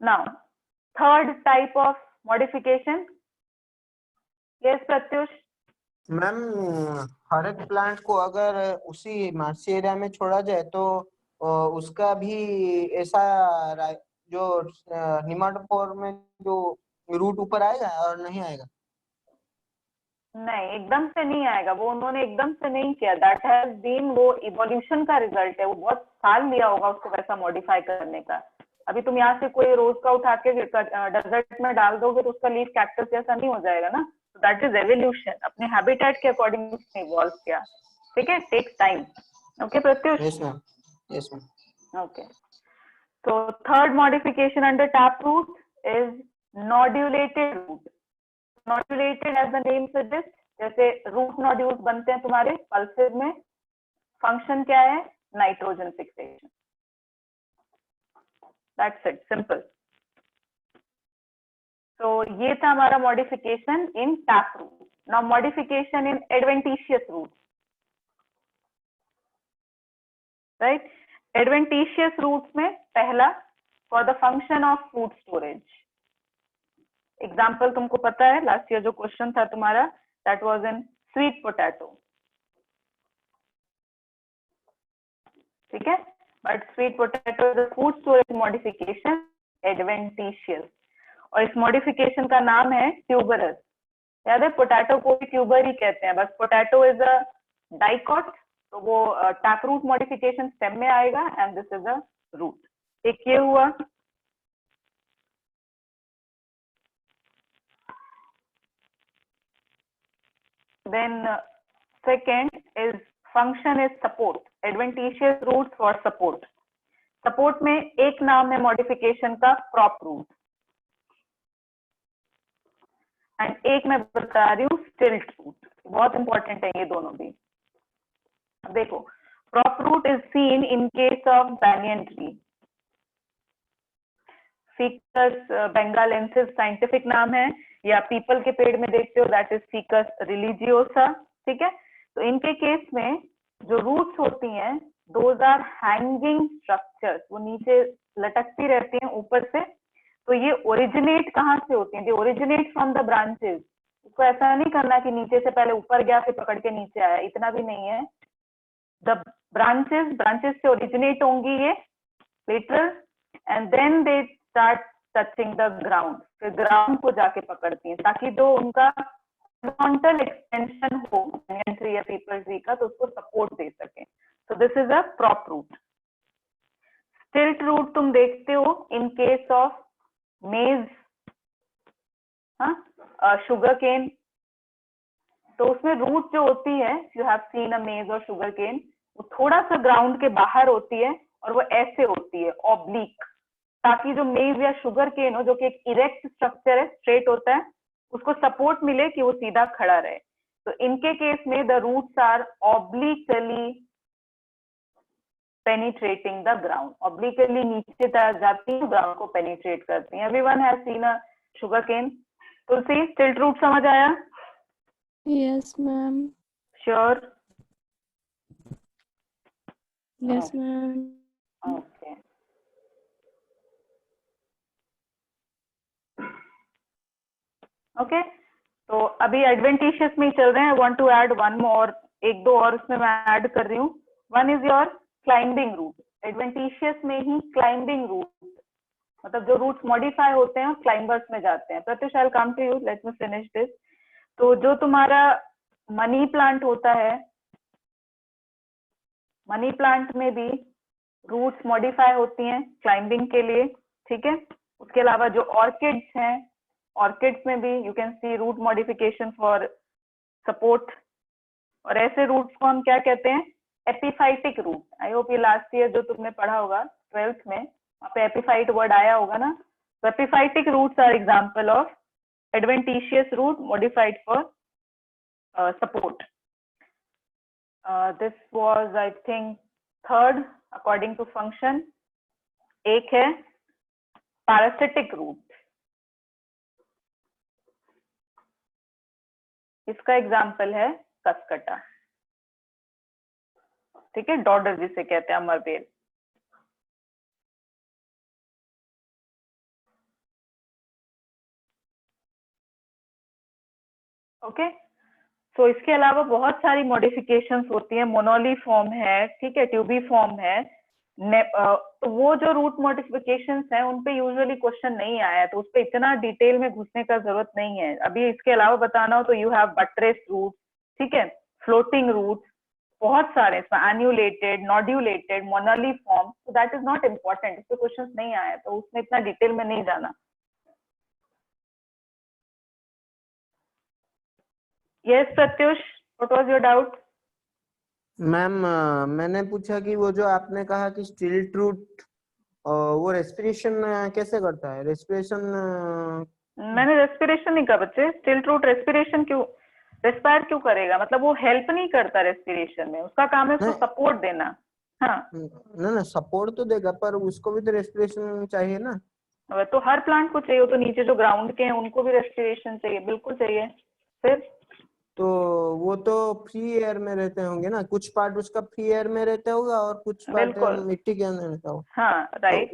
Now third type of modification. Yes Pratyush. Ma'am, हर एक प्लांट को अगर उसी मार्शी एरिया में छोड़ा जाए तो उसका भी ऐसा जो निमाटोफोर में जो रूट ऊपर आएगा और नहीं आएगा? नहीं, एकदम से नहीं आएगा। वो उन्होंने एकदम से नहीं किया। दैट हैज बीन, वो इवोल्यूशन का रिजल्ट है। वो बहुत साल लिया होगा उसको वैसा मॉडिफाई करने का। अभी तुम यहाँ से कोई रोज का उठा के डेजर्ट में डाल दोगे तो उसका लीफ कैक्टस जैसा नहीं हो जाएगा ना। दैट इज एवोल्यूशन, अपने हैबिटेट के अकॉर्डिंग उसने इवॉल्व किया। ठीक है, takes time. Okay Pratyush? Yes ma'am, yes ma'am. Okay, so third modification under taproot is nodulated root. Nodulated as the name suggests, जैसे रूट नोड्यूल्स बनते हैं तुम्हारे पल्सेस में। फंक्शन क्या है? Nitrogen fixation. That's it, simple. So ये था हमारा modification in taproot. Now modification in adventitious roots, right? Adventitious roots में पहला, for the function of food storage. Example तुमको पता है, लास्ट ईयर जो क्वेश्चन था तुम्हारा, that was in sweet potato. ठीक है, but sweet potato is a food storage modification adventitious, और इस मॉडिफिकेशन का नाम है ट्यूबरस। याद है, पोटैटो को भी ट्यूबर ही कहते हैं, बस पोटैटो इज अ डाइकॉट, तो वो टैप रूट मॉडिफिकेशन स्टेम में आएगा and this is a root. एक ये हुआ। Then second is function is support, adventitious root for support. Support में एक नाम है मॉडिफिकेशन का प्रॉप रूट, एंड एक मैं बता रही हूँ स्टिल्ट रूट। बहुत इंपॉर्टेंट है ये दोनों भी। देखो, prop root is seen in case of banyan tree, Ficus benghalensis scientific नाम है, या पीपल के पेड़ में देखते हो दैट इज फिकस रिलीजियोसा। ठीक है, तो इनके केस में जो रूट्स होती हैं दोज आर हैंगिंग स्ट्रक्चर्स, वो नीचे लटकती रहती हैं ऊपर से। तो ये ओरिजिनेट कहाँ से होती हैं? They originate from the branches. उसको ऐसा नहीं करना कि नीचे से पहले ऊपर गया फिर पकड़ के नीचे आया, इतना भी नहीं है। द ब्रांचेस से ओरिजिनेट होंगी ये lateral and then they start touching the ground, फिर ग्राउंड को जाके पकड़ती हैं ताकि जो उनका हॉरिजॉन्टल एक्सटेंशन हो banyan tree या पीपल ट्री का, तो उसको सपोर्ट दे सके। तो this is a prop root. Stilt root तुम देखते हो in case of maize, sugarcane, तो उसमें रूट जो होती है, यू हैव सीन अ मेज और शुगर केन, वो थोड़ा सा ग्राउंड के बाहर होती है और वो ऐसे होती है ऑब्लिक, ताकि जो मेज या शुगर केन हो जो कि एक इरेक्ट स्ट्रक्चर है, स्ट्रेट होता है, उसको सपोर्ट मिले कि वो सीधा खड़ा रहे। तो इनके केस में the roots are obliquely penetrating the ground, obliquely नीचे जाती है, ग्राउंड को पेनिट्रेट करती है। Everyone has seen a sugarcane. Tulsi, stilt root समझ आया? Yes, ma'am. Sure? Yes, ma'am. Okay, okay. तो अभी एडवेंटिशियस में ही चल रहे हैं। I want to add one more, एक दो और उसमें मैं ऐड कर रही हूँ। One is your climbing root. Adventitious में ही क्लाइंबिंग रूट, मतलब जो रूट्स मॉडिफाई होते हैं क्लाइंबर्स में जाते हैं। Pratyush, I will come to you, let me finish this. तो जो तुम्हारा मनी प्लांट होता है, मनी प्लांट में भी रूट्स मॉडिफाई होती हैं क्लाइंबिंग के लिए, ठीक है। उसके अलावा जो ऑर्किड्स हैं, ऑर्किड्स में भी you can see root modification for support. और ऐसे रूट्स को हम क्या कहते हैं? Epiphytic root. आई होप ये लास्ट ईयर जो तुमने पढ़ा होगा 12th में, वहाँ पे एपिफाइट वर्ड आया होगा ना। तो epiphytic roots are example of adventitious root modified for support. This was I think third according to function. एक है पैरासिटिक रूट, इसका एग्जाम्पल है कसकटा, ठीक है, डॉडर जिसे कहते हैं, अमरबेल। ओके, तो इसके अलावा बहुत सारी मॉडिफिकेशंस होती है। मोनोली फॉर्म है, ठीक है, ट्यूबी फॉर्म है। तो वो जो रूट मॉडिफिकेशंस हैं उन पे यूजुअली क्वेश्चन नहीं आया है, तो उस पे इतना डिटेल में घुसने का जरूरत नहीं है। अभी इसके अलावा बताना हो तो यू हैव बट्रेस रूट, ठीक है, फ्लोटिंग रूट, बहुत सारे इसमें, एन्यूलेटेड, नॉड्यूलेटेड, मोनोली फॉर्म। तो दैट इज नॉट इम्पोर्टेंट, इस पे क्वेश्चन नहीं आया तो उसमें इतना डिटेल में नहीं जाना। Yes Pratyush, what was your doubt? Ma'am मैंने पूछा कि वो जो आपने कहा कि स्टिल्ट रूट वो रेस्पिरेशन कैसे करता है? रेस्पिरेशन मैंने रेस्पिरेशन नहीं कहा बच्चे। स्टिल्ट रूट रेस्पिरेशन क्यों, रेस्पायर क्यों करेगा? मतलब वो हेल्प नहीं करता रेस्पिरेशन में, उसका काम है उसको नहीं। सपोर्ट देना। हाँ, ना सपोर्ट तो देगा, पर उसको भी तो रेस्पिरेशन चाहिए ना। तो हर प्लांट को चाहिए, तो नीचे जो ग्राउंड के हैं उनको भी रेस्पिरेशन चाहिए, बिल्कुल चाहिए। फिर तो वो तो फ्री एयर में रहते होंगे ना, कुछ पार्ट उसका फ्री एयर में रहता होगा और कुछ पार्ट बिल्कुल, मिट्टी के अंदर रहता होगा। हाँ राइट।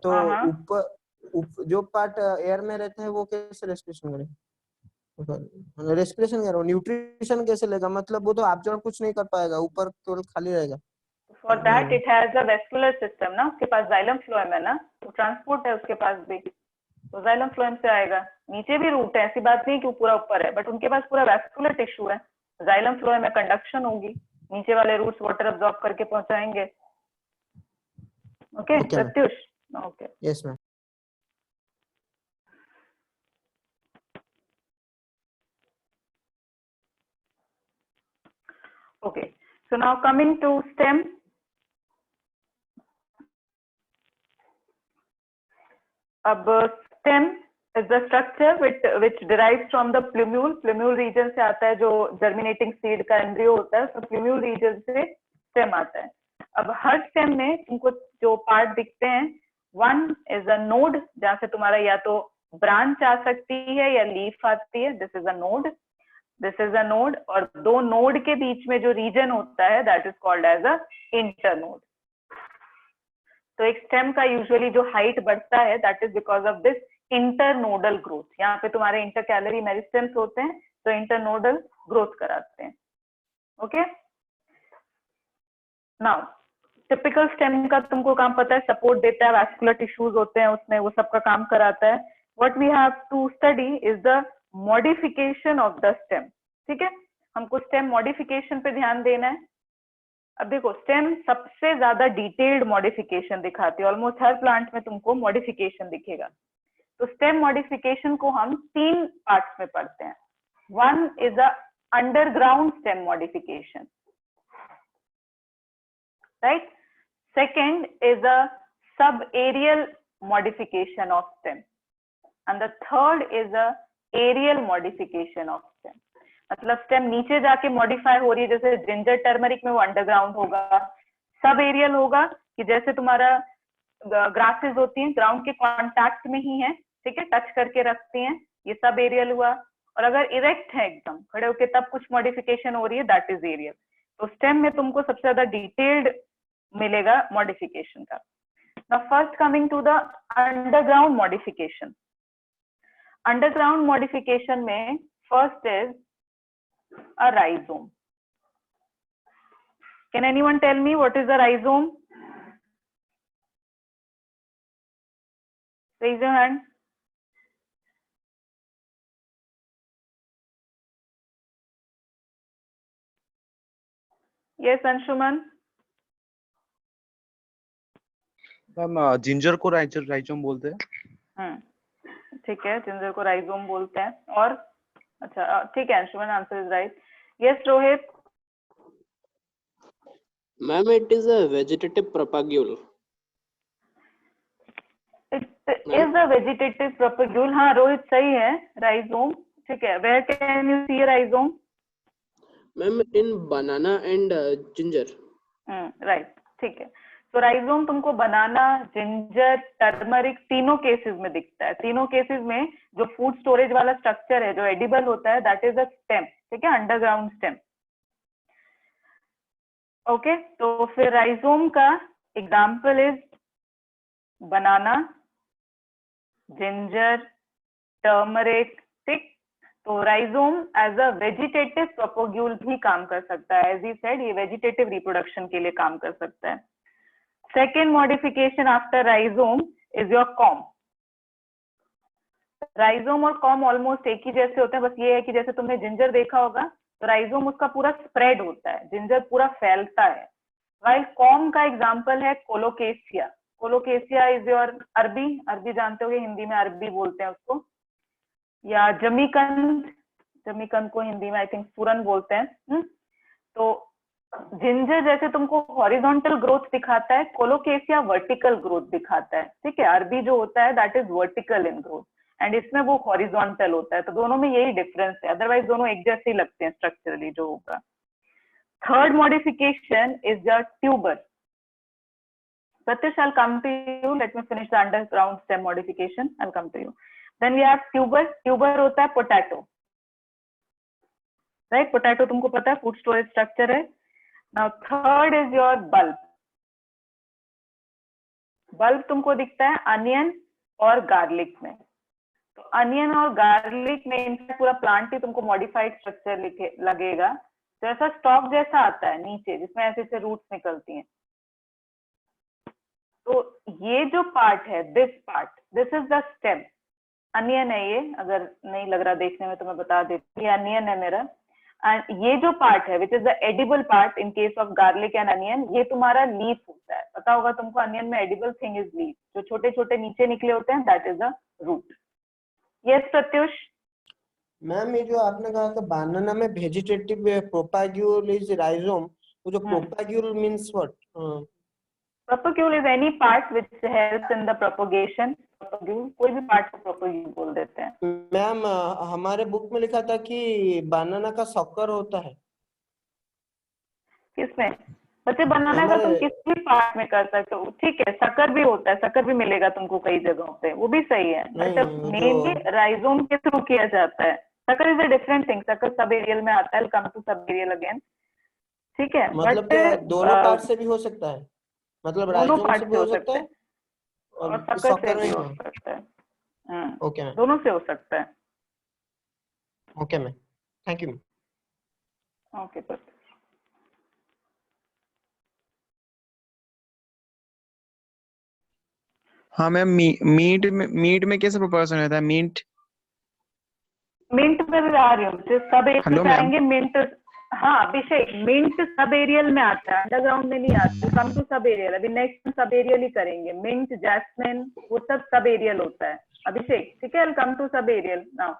तो हाँ, ऊपर जो पार्ट एयर में रहता है वो कैसे रेस्पिरेशन करेगा? रेस्पिरेशन कह रहा हूँ, न्यूट्रिशन कैसे लेगा? मतलब वो तो एब्जॉर्ब कुछ नहीं कर पाएगा, ऊपर केवल खाली रहेगा। For that it has a vascular system ना, उसके पास जाइलम फ्लोएम है ना, तो ट्रांसपोर्ट है उसके पास भी, तो जाइलम फ्लोएम से आएगा। नीचे भी रूट है, ऐसी बात नहीं कि वो पूरा ऊपर है, बट उनके पास पूरा वेस्कुलर टिश्यू है, जाइलम फ्लोएम में कंडक्शन होगी, नीचे वाले रूट्स वाटर अब्सॉर्ब करके पहुंचाएंगे। Okay Pratyush? Okay, yes ma'am. okay, so now coming to stem. अब stem is the structure which derives from the plumule. Plumule region से आता है, जो germinating seed का embryo होता है, तो plumule region से stem आता है। अब हर stem में तुमको जो part दिखते हैं, one is a node, जहाँ से तुम्हारा या तो branch आ सकती है या leaf आती है, this is a node, this is a node, और दो node के बीच में जो region होता है, that is called as a internode. तो एक स्टेम का यूजुअली जो हाइट बढ़ता है, that is because of this internodal growth, यहाँ पे तुम्हारे इंटरकैलरी मेरिस्टेम्स होते हैं तो इंटरनोडल ग्रोथ कराते हैं। ओके, नाउ टिपिकल स्टेम का तुमको काम पता है, सपोर्ट देता है, वैस्कुलर टिश्यूज होते हैं उसमें, वो सबका काम कराता है। What we have to study is the modification of the stem. ठीक है, हमको स्टेम मॉडिफिकेशन पे ध्यान देना है। अब देखो, स्टेम सबसे ज्यादा डिटेल्ड मॉडिफिकेशन दिखाती है, ऑलमोस्ट हर प्लांट में तुमको मॉडिफिकेशन दिखेगा। तो स्टेम मॉडिफिकेशन को हम 3 पार्ट्स में पढ़ते हैं। One is a underground stem modification, right? Second is a subaerial modification of stem, and the third is a aerial modification of stem. मतलब स्टेम नीचे जाके मॉडिफाई हो रही है, जैसे जिंजर टर्मरिक में वो अंडरग्राउंड होगा। सब एरियल होगा कि जैसे तुम्हारा ग्रासेस होती हैं ग्राउंड के कांटेक्ट में ही है, ठीक है, टच करके रखती हैं, ये सब एरियल हुआ। और अगर इरेक्ट है एकदम खड़े होके तब कुछ मॉडिफिकेशन हो रही है, दैट इज एरियल। तो स्टेम में तुमको सबसे ज्यादा डिटेल्ड मिलेगा मॉडिफिकेशन का। Now first coming to the underground modification. Underground modification में first is a rhizome. Can anyone tell me what is a rhizome? Raise your hand. Yes, Anshuman. Ma'am ginger को rhizome बोलते हैं। ठीक है, ginger को rhizome बोलते हैं। और अच्छा ठीक है, Anshuman answer is right. Yes Rohit. Ma'am it is a vegetative propagule. It is a vegetative propagule. हाँ रोहित सही है, राइजोम। ठीक है, where can you see rhizome? Ma'am in banana and ginger. Right, ठीक है। तो राइजोम तुमको बनाना, जिंजर, टर्मरिक तीनों केसेस में दिखता है। तीनों केसेस में जो फूड स्टोरेज वाला स्ट्रक्चर है जो एडिबल होता है, दैट इज अ स्टेम। ठीक है, अंडरग्राउंड स्टेम। ओके, तो फिर राइजोम का example is banana, ginger, turmeric. ठीक, तो राइजोम एज अ वेजिटेटिव प्रोपोग्यूल भी काम कर सकता है। एज ही सेड, ये वेजिटेटिव रिप्रोडक्शन के लिए काम कर सकता है। Second modification after rhizome is your com. Rhizome और कॉम ऑलमोस्ट एक ही जैसे होते हैं, बस ये है कि जैसे तुमने जिंजर देखा होगा तो राइजोम उसका पूरा स्प्रेड होता है, जिंजर पूरा फैलता है। वाइल कॉम का एग्जांपल है कोलोकेसिया। कोलोकेसिया इज योर अरबी, अरबी जानते होगे, हिंदी में अरबी बोलते हैं उसको, या जमीकंद, जमीकंद को हिंदी में आई थिंक सुरन बोलते हैं। तो जिंजर जैसे तुमको हॉरिजॉन्टल ग्रोथ दिखाता है, कोलोकेसिया वर्टिकल ग्रोथ दिखाता है। ठीक है, अरबी जो होता है that is vertical in growth and इसमें वो हॉरिजॉन्टल होता है। तो दोनों में यही डिफरेंस है, अदरवाइज दोनों एक जैसे ही लगते हैं स्ट्रक्चरली जो होगा। Third modification is the tuber. Satish, I'll come to you. Let me finish the underground stem modification. I'll come to you. Then we have tuber. Tuber होता है पोटैटो, राइट? पोटैटो तुमको पता है फूड स्टोरेज स्ट्रक्चर है। Now third is your bulb. Bulb तुमको दिखता है onion और गार्लिक में। तो अनियन और गार्लिक में इनफैक्ट पूरा प्लांट ही तुमको मॉडिफाइड स्ट्रक्चर लगेगा, तो ऐसा स्टॉक जैसा आता है नीचे जिसमें ऐसे ऐसे रूट्स निकलती हैं। तो ये जो पार्ट है, this part, this is the stem. Onion है ये, अगर नहीं लग रहा देखने में तो मैं बता देती हूँ, ये अनियन है मेरा। एंड ये जो पार्ट है which is the edible part in case of garlic and onion, ये तुम्हारा लीफ होता है। पता होगा तुमको, अनियन में एडिबल थिंग इज लीफ, जो छोटे छोटे नीचे निकले होते हैं, that is the root. Yes Pratyush. Ma'am ये जो आपने कहा कि बनाना में वेजिटेटिव प्रोपाग्यूल इज राइजोम, वो जो propagule means what? Propagule is any part which helps in the propagation. Propagule कोई भी पार्ट को प्रोपोग्यूल बोल देते हैं। मैम हमारे बुक में लिखा था कि बनाना का शक्कर होता है। किसमें? बच्चे बनाना का तुम किसी भी पार्ट में कर सकते हो। ठीक है, शक्कर भी होता है, शक्कर भी मिलेगा तुमको कई जगहों पे, वो भी सही है। मेनली राइजोम के थ्रू किया जाता है। शक्कर इज अ डिफरेंट थिंग, शक्कर सब एरियल में आता है, come to subaerial again. ठीक है, मतलब दोनों पार्ट से भी हो सकता है, मतलब दोनों राइजोम पार्ट से भी हो सकता है और शक्कर से भी हो सकता है। ओके मैम, दोनों से हो सकता है। Okay ma'am, thank you. Okay तो हाँ मैम, मीट में कैसे प्रोपोर्शन रहता है? मीट मिंट पे भी आ रही हूँ, जो सब एरियल हेलो पे मैम। आएंगे मिंट। हाँ अभिषेक, मिंट सब एरियल में आता है, अंडरग्राउंड में नहीं आता। कम टू सब एरियल, अभी नेक्स्ट सब एरियल ही करेंगे। मिंट, जैस्मिन, वो सब एरियल होता है अभिषेक, ठीक है? Come to subaerial now.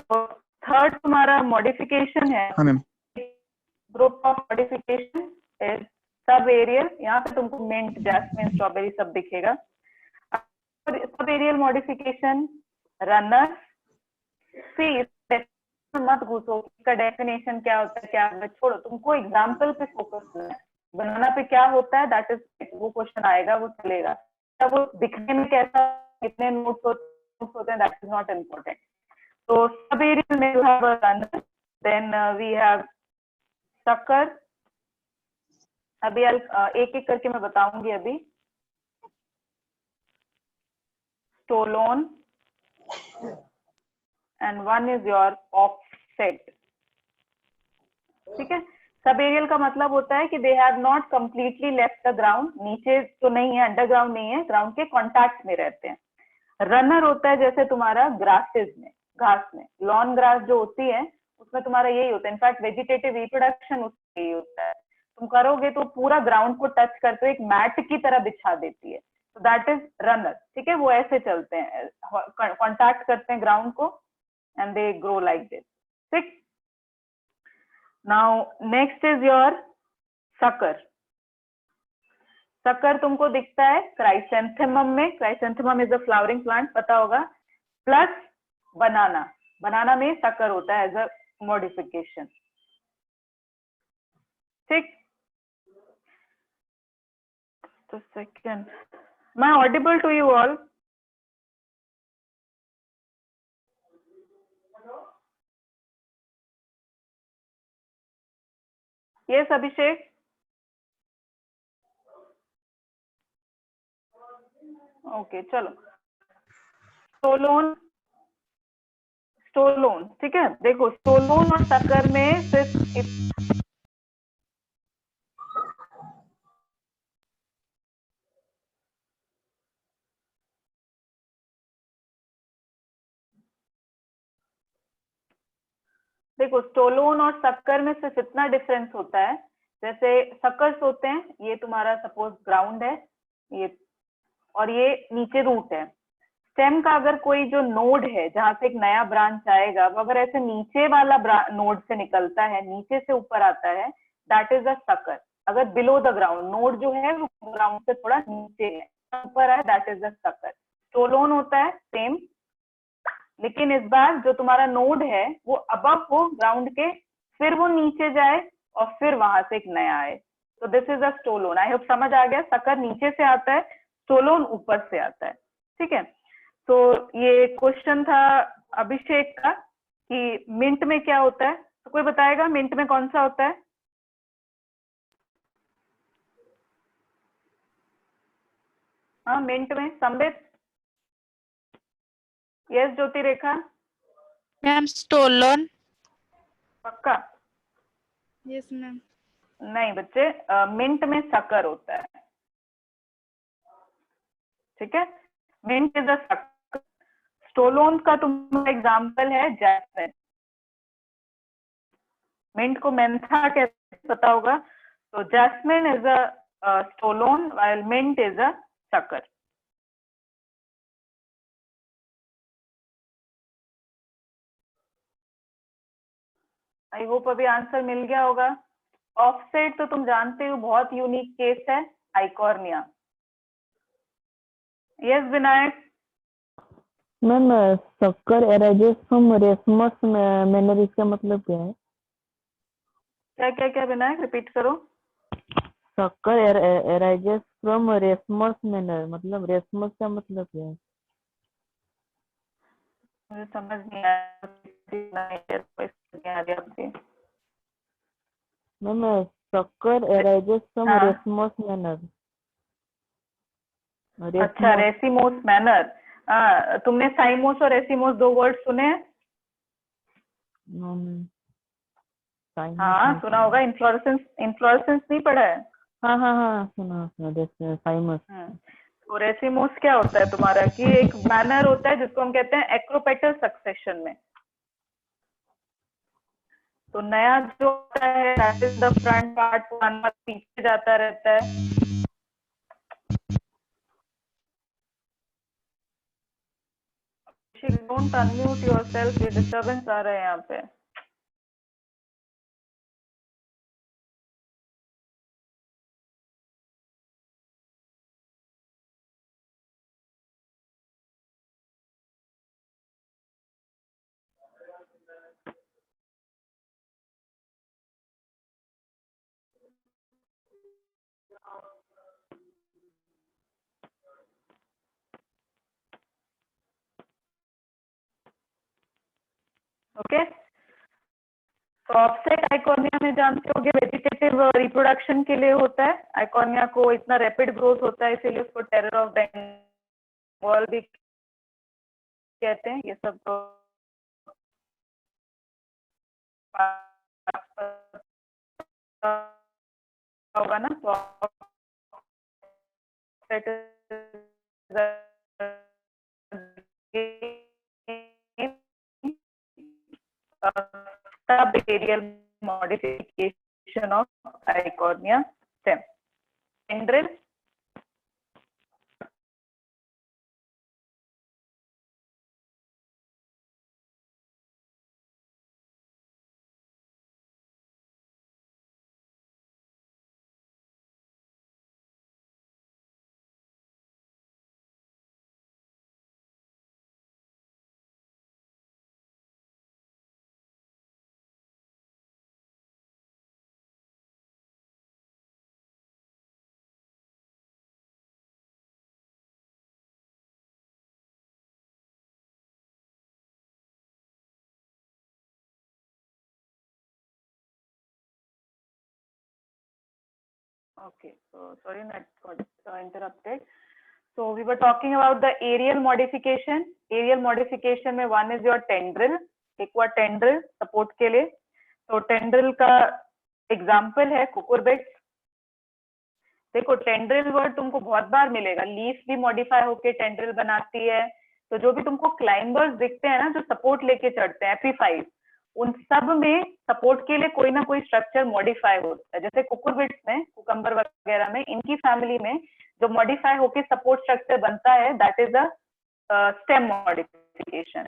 तो थर्ड तुम्हारा मॉडिफिकेशन है, हाँ ma'am. Group of modification is subaerial. यहाँ पे तुमको मिंट, जैस्मिन, स्ट्रॉबेरी सब दिखेगा। Sub aerial modification, runner. सी मत घुसो इसका डेफिनेशन क्या होता है, क्या है, छोड़ो, तुमको एग्जाम्पल पे फोकस करना है। बनाना पे क्या होता है, दैट इज वो क्वेश्चन आएगा, वो चलेगा। तब वो दिखने में कैसा, कितने नोट्स होते हैं, दैट इज नॉट इम्पोर्टेंट। तो सब एरियल में you have a runner, then we have sucker. अभी एक एक करके मैं बताऊंगी अभी। Stolon and one is your offset, ठीक है? सब एरियल का मतलब होता है कि they have not completely left the ground, नीचे तो नहीं है, अंडरग्राउंड नहीं है, ग्राउंड के कॉन्टैक्ट में रहते हैं। रनर होता है जैसे तुम्हारा ग्रासेस में, घास में, लॉन ग्रास जो होती है उसमें तुम्हारा यही होता है। इनफैक्ट वेजिटेटिव रिप्रोडक्शन उसमें यही होता है। तुम करोगे तो पूरा ग्राउंड को टच करते हो, एक मैट की तरह बिछा देती है, तो दैट इज रनर, ठीक है? वो ऐसे चलते हैं, कॉन्टैक्ट करते हैं ग्राउंड को, and they grow like this, ठीक? Now next is your sucker. Sucker तुमको दिखता है क्राइसेंथेमम में। Chrysanthemum is a flowering plant, पता होगा। प्लस बनाना, बनाना में सकर होता है एज अ मॉडिफिकेशन, ठीक? तो सेकेंड, मैं audible to you all? Yes Abhishek? Okay चलो। स्टोलोन, स्टोलोन, ठीक है? देखो स्टोलोन और सकर में सिर्फ देखो स्टोलोन और शक्कर में सिर्फ इतना डिफरेंस होता है, जैसे शक्कर्स होते हैं, ये तुम्हारा सपोज ग्राउंड है, ये, और ये नीचे रूट है। स्टेम का अगर कोई जो नोड है जहां से एक नया ब्रांच आएगा, वो अगर ऐसे नीचे वाला नोड से निकलता है, नीचे से ऊपर आता है, दैट इज अ शक्कर। अगर बिलो द ग्राउंड, नोड जो है वो ग्राउंड से थोड़ा नीचे है, ऊपर है, दैट इज अ शक्कर। स्टोलोन होता है सेम, लेकिन इस बार जो तुम्हारा नोड है वो अबव हो ग्राउंड के, फिर वो नीचे जाए और फिर वहां से एक नया आए, तो this is a stolon. I hope समझ आ गया। सकर नीचे से आता है, स्टोलोन ऊपर से आता है, ठीक है? तो ये क्वेश्चन था अभिषेक का कि मिंट में क्या होता है, तो कोई बताएगा मिंट में कौन सा होता है? हाँ मिंट में संबित? यस ज्योति रेखा? Ma'am stolon. पक्का? Yes ma'am. नहीं बच्चे, मिंट में सकर होता है, ठीक है? Mint is a sucker. Stolon का तुम्हारा एग्जाम्पल है जैस्मिन। मिंट को मेंथा कैसे पता होगा? तो jasmine is a stolon while mint is a sucker. I hope अभी आंसर मिल गया होगा। ऑफसेट तो तुम जानते हो, बहुत यूनिक केस है, Eichhornia. Yes Vinayak? Ma'am sucker arises from racemose manner, इसका मतलब क्या है? क्या क्या क्या विनायक, रिपीट करो। शक्कर एराइजेस फ्रॉम रेसमस मैनर, मतलब रेसमस का मतलब क्या है? मुझे समझ नहीं आया। मैम शक्कर एराइजेस फ्रॉम हाँ रेसमस मैनर। अच्छा, रेसिमोस मैनर। तुमने साइमोस और रेसिमोस दो वर्ड सुने हैं? हाँ सुना होगा। इन्फ्लोरेसेंस, इन्फ्लोरेसेंस नहीं पढ़ा है? हाँ हाँ हाँ सुना सुना, साइमस। तो रेसिमोस क्या होता है तुम्हारा कि एक मैनर होता है जिसको हम कहते हैं एक्रोपेटल सक्सेशन में। तो नया जो होता है that is the front part, पुराना पीछे जाता रहता है। डोंट अनम्यूट योरसेल्फ, ये डिस्टरबेंस आ रहा है यहाँ पे। ओके, तो ऑफसेट आइकोनिया में जानते होगे वेजिटेटिव रिप्रोडक्शन के लिए होता है। आइकोनिया को इतना रैपिड ग्रोथ होता है इसीलिए उसको टेरर ऑफ बंगाल भी कहते हैं। ये सब तो होगा ना। तो subaerial modification of Eichhornia stem. Tendril. Okay, so sorry, net got interrupted. So we were talking about the aerial modification. Aerial modification में one is your tendril, एक हुआ tendril support के लिए। तो tendril का example है cucurbits। देखो tendril word तुमको बहुत बार मिलेगा। लीफ भी मॉडिफाई होके टेंड्रिल बनाती है। तो जो भी तुमको क्लाइंबर्स दिखते हैं ना जो सपोर्ट लेके चढ़ते हैं एपीफाइट, उन सब में सपोर्ट के लिए कोई ना कोई स्ट्रक्चर मॉडिफाई होता है। जैसे कुकुरबिट्स में, कुकम्बर वगैरह में, इनकी फैमिली में जो मॉडिफाई होके सपोर्ट स्ट्रक्चर बनता है that is a stem modification.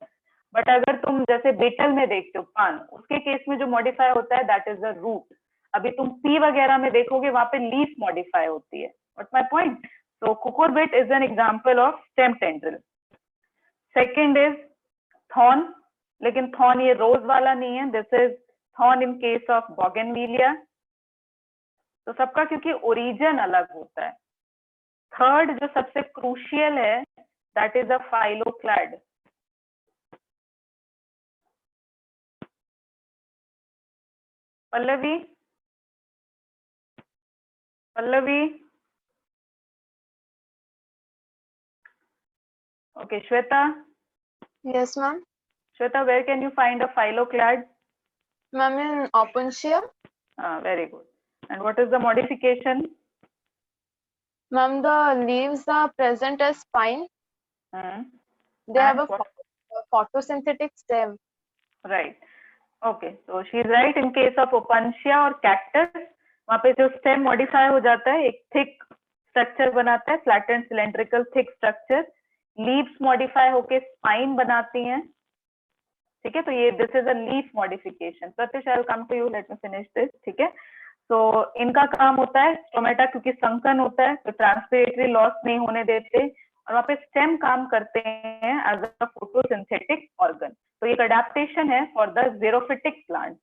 But अगर तुम जैसे बेटल में देखते हो पान, उसके केस में जो मॉडिफाई होता है दैट इज द रूट। अभी तुम पी वगैरह में देखोगे वहां पे लीफ मॉडिफाई होती है। What's my point? So cucurbit is an example of stem tendril. Second is thorn, लेकिन थॉर्न ये रोज वाला नहीं है। This is thorn in case of bougainvillea. तो सबका क्योंकि ओरिजिन अलग होता है। थर्ड जो सबसे क्रूशियल है that is a phylloclade. Pallavi, Pallavi, okay, Shweta. Yes, ma'am. Shweta, where can you find a phylloclad? Ma'am, in Opuntia. Very good. And what is the modification? Ma'am, the leaves are present as spine. They have a photosynthetic stem. Right. Okay. So she is right in case of Opuntia और cactus. वहाँ पे जो stem modify हो जाता है, एक thick structure बनाता है, flattened cylindrical thick structure. Leaves modify होके spine बनाती हैं। ठीक है, तो ये this is a leaf modification. Pratyush, I will come to you, let me finish this. ठीक है, तो इनका काम होता है स्टोमेटा क्योंकि संकन होता है तो ट्रांसपिरेटरी लॉस नहीं होने देते, और वहाँ पे स्टेम काम करते हैं एज अ फोटोसिंथेटिक ऑर्गन। तो एक अडेप्टेशन है फॉर द ज़ेरोफिटिक प्लांट,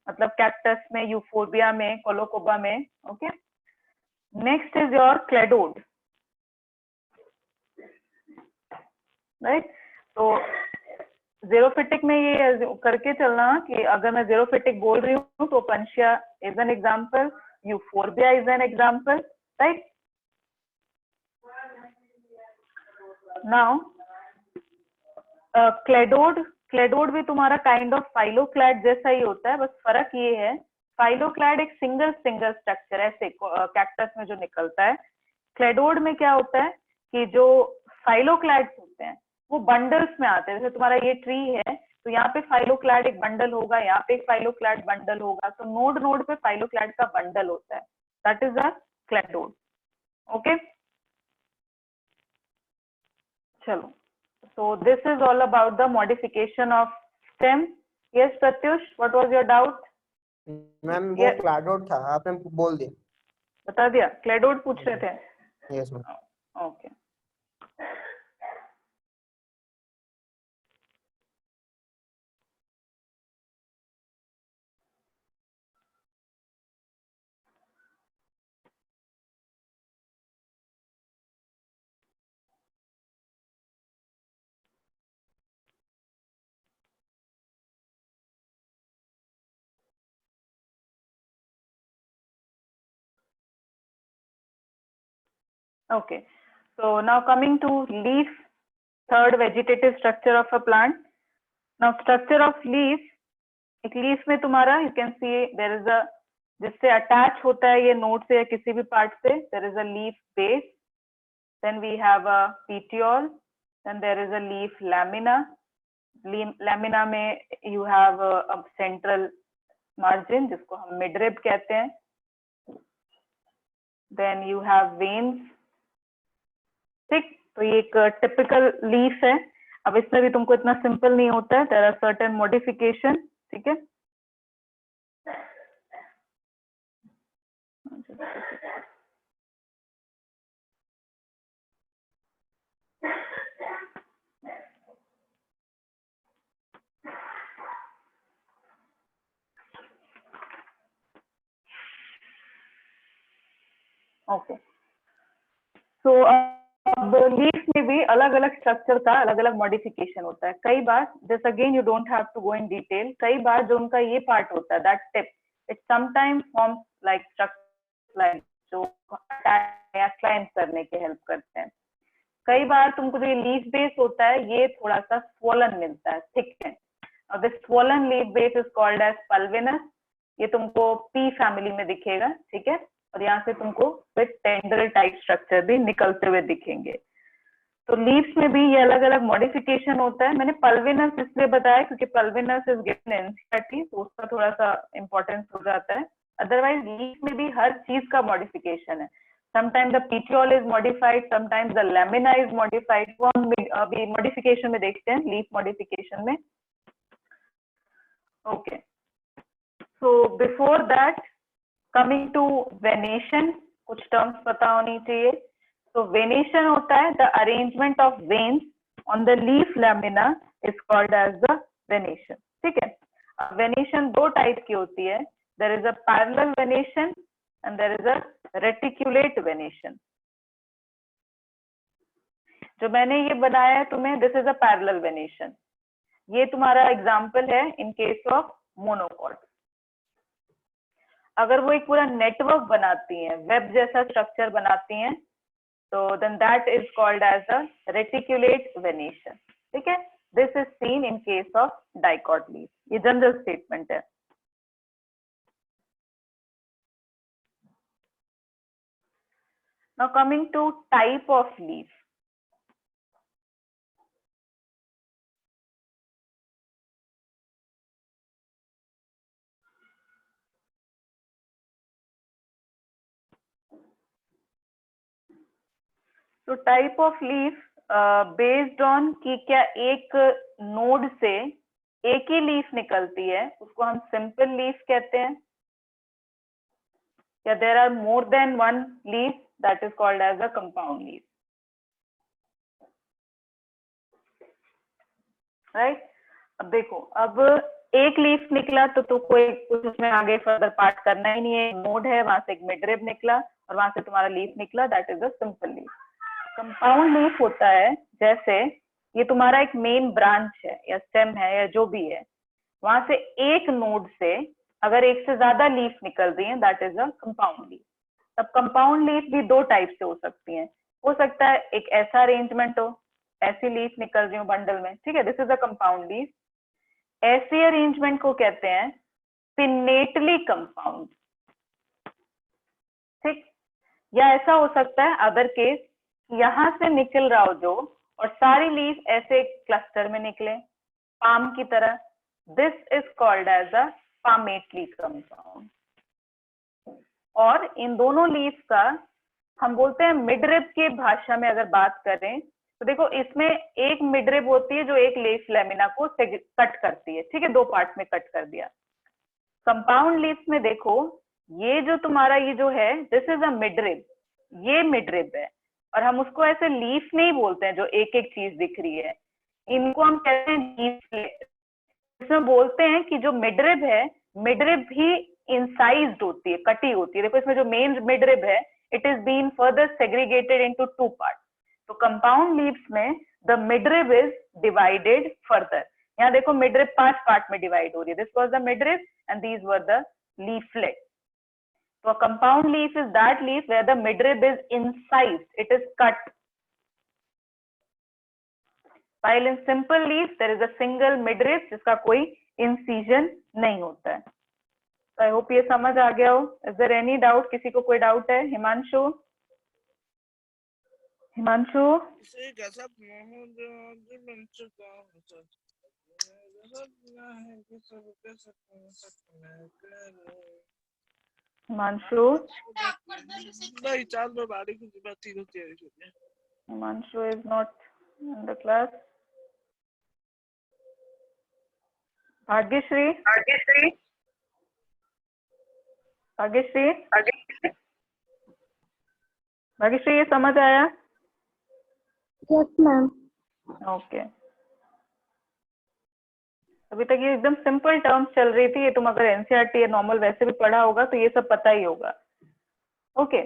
मतलब कैक्टस में, यूफोर्बिया में, कोलोकोबा में। Okay, next is your cladode. Right, तो ज़ेरोफिटिक में ये करके चलना कि अगर मैं ज़ेरोफिटिक बोल रही हूँ तो opuntia is an example, euphorbia is an example, right. Now cladode भी तुम्हारा काइंड ऑफ फाइलोक्लैड जैसा ही होता है, बस फर्क ये है फाइलोक्लैड एक सिंगल स्ट्रक्चर ऐसे कैक्टस में जो निकलता है। क्लेडोड में क्या होता है कि जो फाइलोक्लैड्स होते हैं वो बंडल्स में आते हैं। जैसे तुम्हारा ये ट्री है तो यहाँ पे फाइलोक्लैड एक बंडल होगा, यहाँ पे एक फाइलोक्लैड बंडल होगा, तो नोड नोड पे फाइलोक्लैड का बंडल होता है, that is a cladode. Okay, चलो, so this is all about the modification of stem. Yes Pratyush, what was your doubt? Ma'am वो Yes. क्लाडोड था, आपने बोल दिया। बता दिया, क्लेडोड पूछ रहे थे। Yes ma'am. Okay, okay, so now coming to leaf, third vegetative structure of a plant. Now structure of leaf, एक लीफ में तुम्हारा you can see there is a, जिससे अटैच होता है ये नोड से या किसी भी पार्ट से, there is a leaf base, then we have a petiole, then there is a leaf lamina. Lamina में you have a central margin जिसको हम midrib कहते हैं, then you have veins। ठीक, तो ये एक टिपिकल लीफ है। अब इसमें भी तुमको इतना सिंपल नहीं होता है, देयर आर सर्टेन मॉडिफिकेशन। ठीक है, ओके, सो अब लीफ में भी अलग अलग स्ट्रक्चर का अलग अलग मॉडिफिकेशन होता है। कई बार this again you don't have to go in detail, कई बार जो उनका ये पार्ट होता है that tip it sometimes forms like structure line जो क्लाइंब करने के हेल्प करते हैं। कई बार तुमको जो ये लीफ बेस होता है ये थोड़ा सा स्वॉलन मिलता है, थिक है। अब this swollen leaf base is called as pulvinus, ये तुमको पी फैमिली में दिखेगा। ठीक है, और यहाँ से तुमको विद टेंड्रिल टाइप स्ट्रक्चर भी निकलते हुए दिखेंगे। तो लीव्स में भी ये अलग अलग मॉडिफिकेशन होता है। मैंने पल्विनस इसलिए बताया क्योंकि pulvinus is given in NCERT, तो उसका थोड़ा सा इंपॉर्टेंस हो जाता है। अदरवाइज लीफ में भी हर चीज का मॉडिफिकेशन है। Sometimes the petiole is modified, sometimes the lamina is modified, वो हम अभी मॉडिफिकेशन में देखते हैं, लीफ मॉडिफिकेशन में। Okay, so before that coming to venation, कुछ टर्म्स पता होनी चाहिए। तो वेनेशन होता है the arrangement of veins on the leaf lamina is called as the venation. ठीक है, वेनेशन दो टाइप की होती है, there is a parallel venation and there is a reticulate venation. जो मैंने ये बनाया है तुम्हें, this is a parallel venation. ये तुम्हारा एग्जाम्पल है इन केस ऑफ मोनोकॉट। अगर वो एक पूरा नेटवर्क बनाती हैं, वेब जैसा स्ट्रक्चर बनाती हैं, तो then that is called as a reticulate venation. ठीक है, this is seen in case of dicot leaf, ये जनरल स्टेटमेंट है। Now coming to type of leaf, तो type of leaf based on कि क्या एक नोड से एक ही लीफ निकलती है उसको हम सिंपल लीफ कहते हैं, या there are more than one leaf that is called as a compound leaf. Right, अब देखो, अब एक लीफ निकला तो कोई कुछ उसमें आगे फर्दर पार्ट करना ही नहीं है, नोड है, वहां से एक मिडरिब निकला और वहां से तुम्हारा लीफ निकला, that is a simple leaf. Compound leaf होता है जैसे ये तुम्हारा एक मेन ब्रांच है या स्टेम है या जो भी है, वहां से एक नोड से अगर एक से ज्यादा लीफ निकल रही है that is a compound leaf. अब कंपाउंड लीफ भी दो टाइप से हो सकती हैं। हो सकता है एक ऐसा अरेंजमेंट हो ऐसी लीफ निकल रही हो बंडल में, ठीक है, this is a compound leaf. ऐसी अरेंजमेंट को कहते हैं पिन्नेटली कंपाउंड, ठीक। या ऐसा हो सकता है अदर केस, यहां से निकल रहा हो जो, और सारी लीफ ऐसे क्लस्टर में निकले पाम की तरह, this is called as a palmately compound. और इन दोनों लीफ का हम बोलते हैं मिडरिब की भाषा में अगर बात करें तो देखो इसमें एक मिडरिब होती है जो एक लीफ लेमिना को कट करती है, ठीक है, दो पार्ट में कट कर दिया। कंपाउंड लीफ में देखो ये जो तुम्हारा ये जो है दिस इज अ मिडरिब, ये मिडरिब है, और हम उसको ऐसे लीफ नहीं बोलते हैं जो एक एक चीज दिख रही है, इनको हम कहते हैं लीफ। इसमें बोलते हैं कि जो मिडरिब है, मिडरिब भी इंसाइज्ड होती है, कटी होती है। देखो इसमें जो मेन मिडरिब है it is been further segregated into two part. तो कंपाउंड लीव्स में the midrib is divided further. यहाँ देखो मिडरिब 5 पार्ट में डिवाइड हो रही है, this was the midrib and these were the leaflet. So a compound leaf is that leaf where the midrib is incised, it is cut. While in simple leaf there is a single midrib जिसका कोई incision नहीं होता है। So I hope ये समझ आ गया हो। Is there any doubt? किसी को कोई डाउट है? Himanshu? Himanshu? Himanshu? Himanshu is not in the class. Bhagyashree? Bhagyashree? Bhagyashree ये समझ आया? Yes, ma'am. ओके। अभी तक ये एकदम सिंपल टर्म्स चल रही थी, ये तुम अगर एनसीईआरटी या नॉर्मल वैसे भी पढ़ा होगा तो ये सब पता ही होगा। Okay,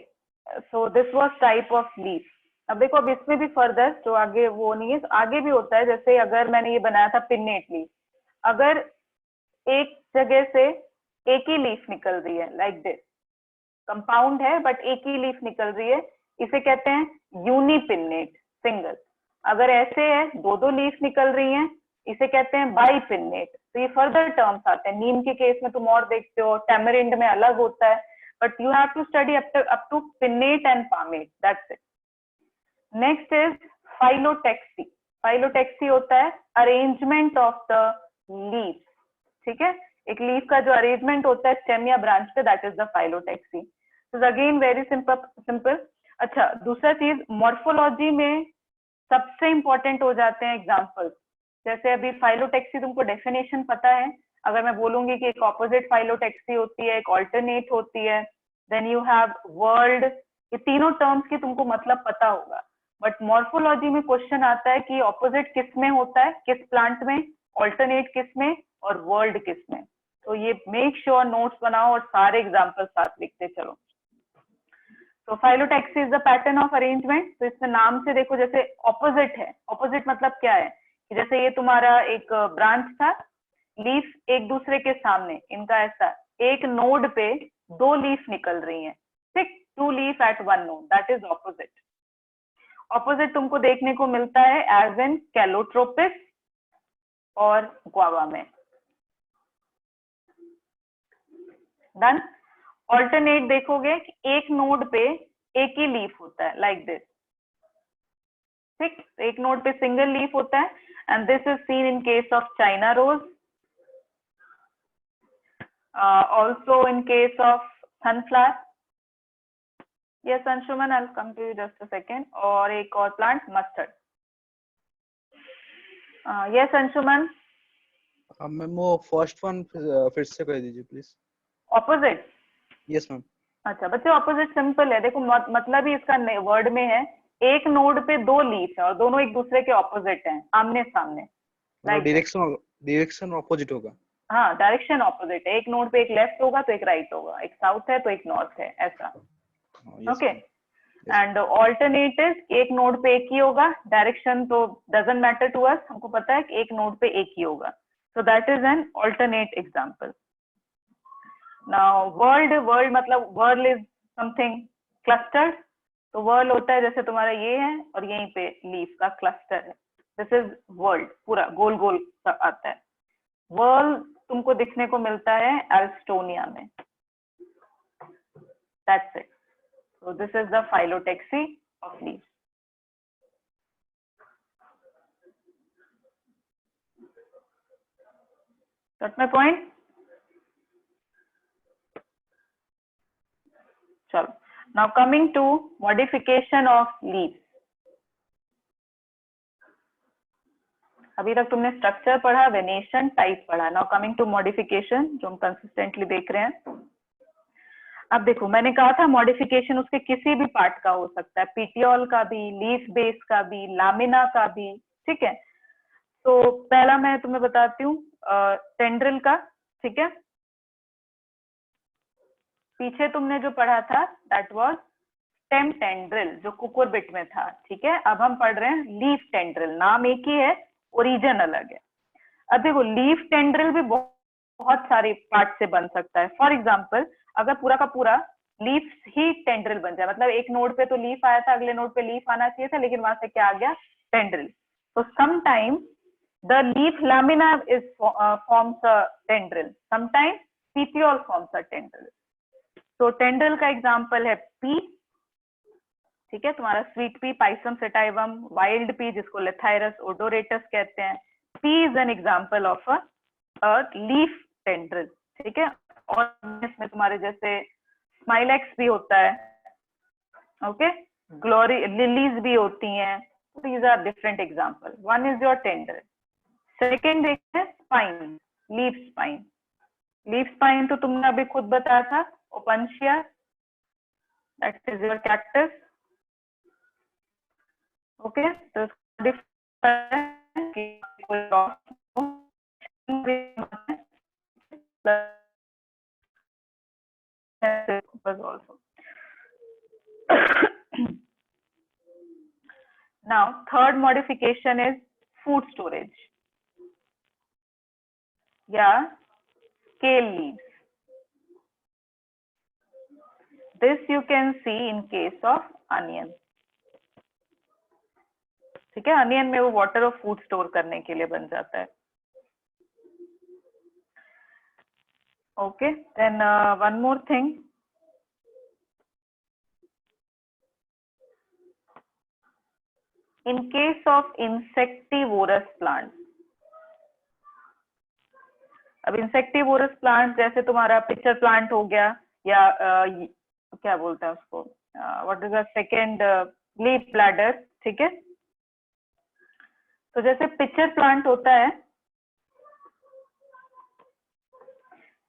so this was type of leaf. अब देखो अब इसमें भी फर्दर जो आगे वो नहीं है, तो आगे भी होता है। जैसे अगर मैंने ये बनाया था पिन्नेट लीफ, अगर एक जगह से एक ही लीफ निकल रही है लाइक दिस, कंपाउंड है बट एक ही लीफ निकल रही है, इसे कहते हैं यूनिपिन्नेट, सिंगल। अगर ऐसे है दो दो लीफ निकल रही हैं, इसे कहते हैं बाइपिन्नेट। तो ये फर्दर टर्म्स आते हैं। नीम के केस में तुम और देखते हो, टैमरिंड में अलग होता है, but you have to study up to pinnate and palmate, that's it. Next is phyllotaxy. Phyllotaxy होता है अरेंजमेंट ऑफ द लीव्स, ठीक है, एक लीफ का जो अरेंजमेंट होता है स्टेम या ब्रांच पे, दैट इज द फाइलोटेक्सी। तो अगेन वेरी सिंपल। अच्छा, दूसरा चीज मॉर्फोलॉजी में सबसे इंपॉर्टेंट हो जाते हैं एग्जाम्पल्स। जैसे अभी फाइलोटेक्सी तुमको डेफिनेशन पता है, अगर मैं बोलूंगी कि एक ऑपोजिट फाइलोटेक्सी होती है, एक ऑल्टरनेट होती है, देन यू हैव वर्ल्ड, ये तीनों टर्म्स की तुमको मतलब पता होगा। बट मॉर्फोलॉजी में क्वेश्चन आता है कि ऑपोजिट किस में होता है, किस प्लांट में, ऑल्टरनेट किस में, और वर्ल्ड किस में। तो ये मेक श्योर नोट्स बनाओ और सारे एग्जाम्पल साथ लिखते चलो। तो phyllotaxy is the pattern of arrangement. तो इसमें नाम से देखो, जैसे ऑपोजिट है, ऑपोजिट मतलब क्या है कि जैसे ये तुम्हारा एक ब्रांच था, लीफ एक दूसरे के सामने, इनका ऐसा एक नोड पे दो लीफ निकल रही हैं, ठीक, 2 leaf at 1 node, that is opposite. Opposite तुमको देखने को मिलता है एज इन कैलोट्रोपिस और गुआवा में। डन। ऑल्टरनेट देखोगे कि एक नोड पे एक ही लीफ होता है लाइक दिस, ठीक, एक नोड पे सिंगल लीफ होता है, and this is seen in case of China rose, also in case of sunflower. Yes Anshuman, I will come to you just a second. और एक और plant mustard. Yes Anshuman. Ma'am वो first one फिर से कह दीजिए प्लीज। ऑपोजिट? Yes ma'am. अच्छा बच्चे, ऑपोजिट सिंपल है, देखो मतलब ही इसका वर्ड में है, एक नोड पे दो लीफ है और दोनों एक दूसरे के ऑपोजिट हैं, आमने सामने, डायरेक्शन ऑपोजिट होगा। हाँ, डायरेक्शन ऑपोजिट है, एक नोड पे एक लेफ्ट होगा तो एक राइट होगा, एक साउथ है तो एक नॉर्थ है, ऐसा। ओके, एंड ऑल्टरनेट इज एक नोड पे एक ही होगा, डायरेक्शन तो डजंट मैटर टू अस, हमको पता है कि एक नोड पे एक ही होगा। So that is an alternate example. Now world मतलब वर्ल्ड इज समथिंग क्लस्टर्ड। तो वर्ल्ड होता है जैसे तुम्हारा ये है और यहीं पे लीफ का क्लस्टर है, दिस इज वर्ल्ड, पूरा गोल गोल सा आता है। वर्ल्ड तुमको दिखने को मिलता है एल्स्टोनिया में। That's it. So this is the phyllotaxy of leaves. Got my point? चलो, now coming to modification of leaves. अभी तक तुमने स्ट्रक्चर पढ़ा, वेनेशन, टाइप पढ़ा। नाउ कमिंग टू मॉडिफिकेशन, जो हम कंसिस्टेंटली देख रहे हैं। अब देखो, मैंने कहा था मॉडिफिकेशन उसके किसी भी पार्ट का हो सकता है, पीटियोल का भी, लीफ बेस का भी, लामिना का भी, ठीक है। तो पहला मैं तुम्हें बताती हूँ टेंड्रिल का, ठीक है। पीछे तुमने जो पढ़ा था दैट वाज स्टेम टेंड्रिल, जो कुकुरबिट में था, ठीक है। अब हम पढ़ रहे हैं लीफ टेंड्रिल। नाम एक ही है, ओरिजिन अलग है। अब देखो, लीफ टेंड्रिल भी बहुत सारे पार्ट से बन सकता है। फॉर एग्जाम्पल, अगर पूरा का पूरा लीफ ही टेंड्रिल बन जाए, मतलब एक नोड पे तो लीफ आया था, अगले नोड पे लीफ आना चाहिए था, लेकिन वहां से क्या आ गया, टेंड्रिल। तो sometime the leaf lamina is forms a tendril, sometime petiole forms a tendril। तो टेंड्रिल का एग्जांपल है पी, ठीक है, तुम्हारा sweet pea, Pisum sativum, wild pea जिसको लेथाइरस ओडोरेटस कहते हैं। Pea is an example of a leaf tendril, ठीक है। और इसमें तुम्हारे जैसे स्माइलेक्स भी होता है, ओके, ग्लोरी लिलीज भी होती हैं। These are different example. One is your tendril. Second है spine, leaf spine. Leaf spine तो तुमने अभी खुद बताया था, opuntia, that is your cactus, okay. तो now third modification is food storage, yeah, scale leaves. This you can see in case of onion, ठीक है। अनियन में वो वाटर और फूड स्टोर करने के लिए बन जाता है, okay. Then one more thing, in case of insectivorous plant, अब इंसेक्टिवोरस प्लांट जैसे तुम्हारा पिक्चर प्लांट हो गया, या क्या बोलते हैं उसको, what is the second, leaf bladder, ठीक है। तो जैसे पिक्चर प्लांट होता है,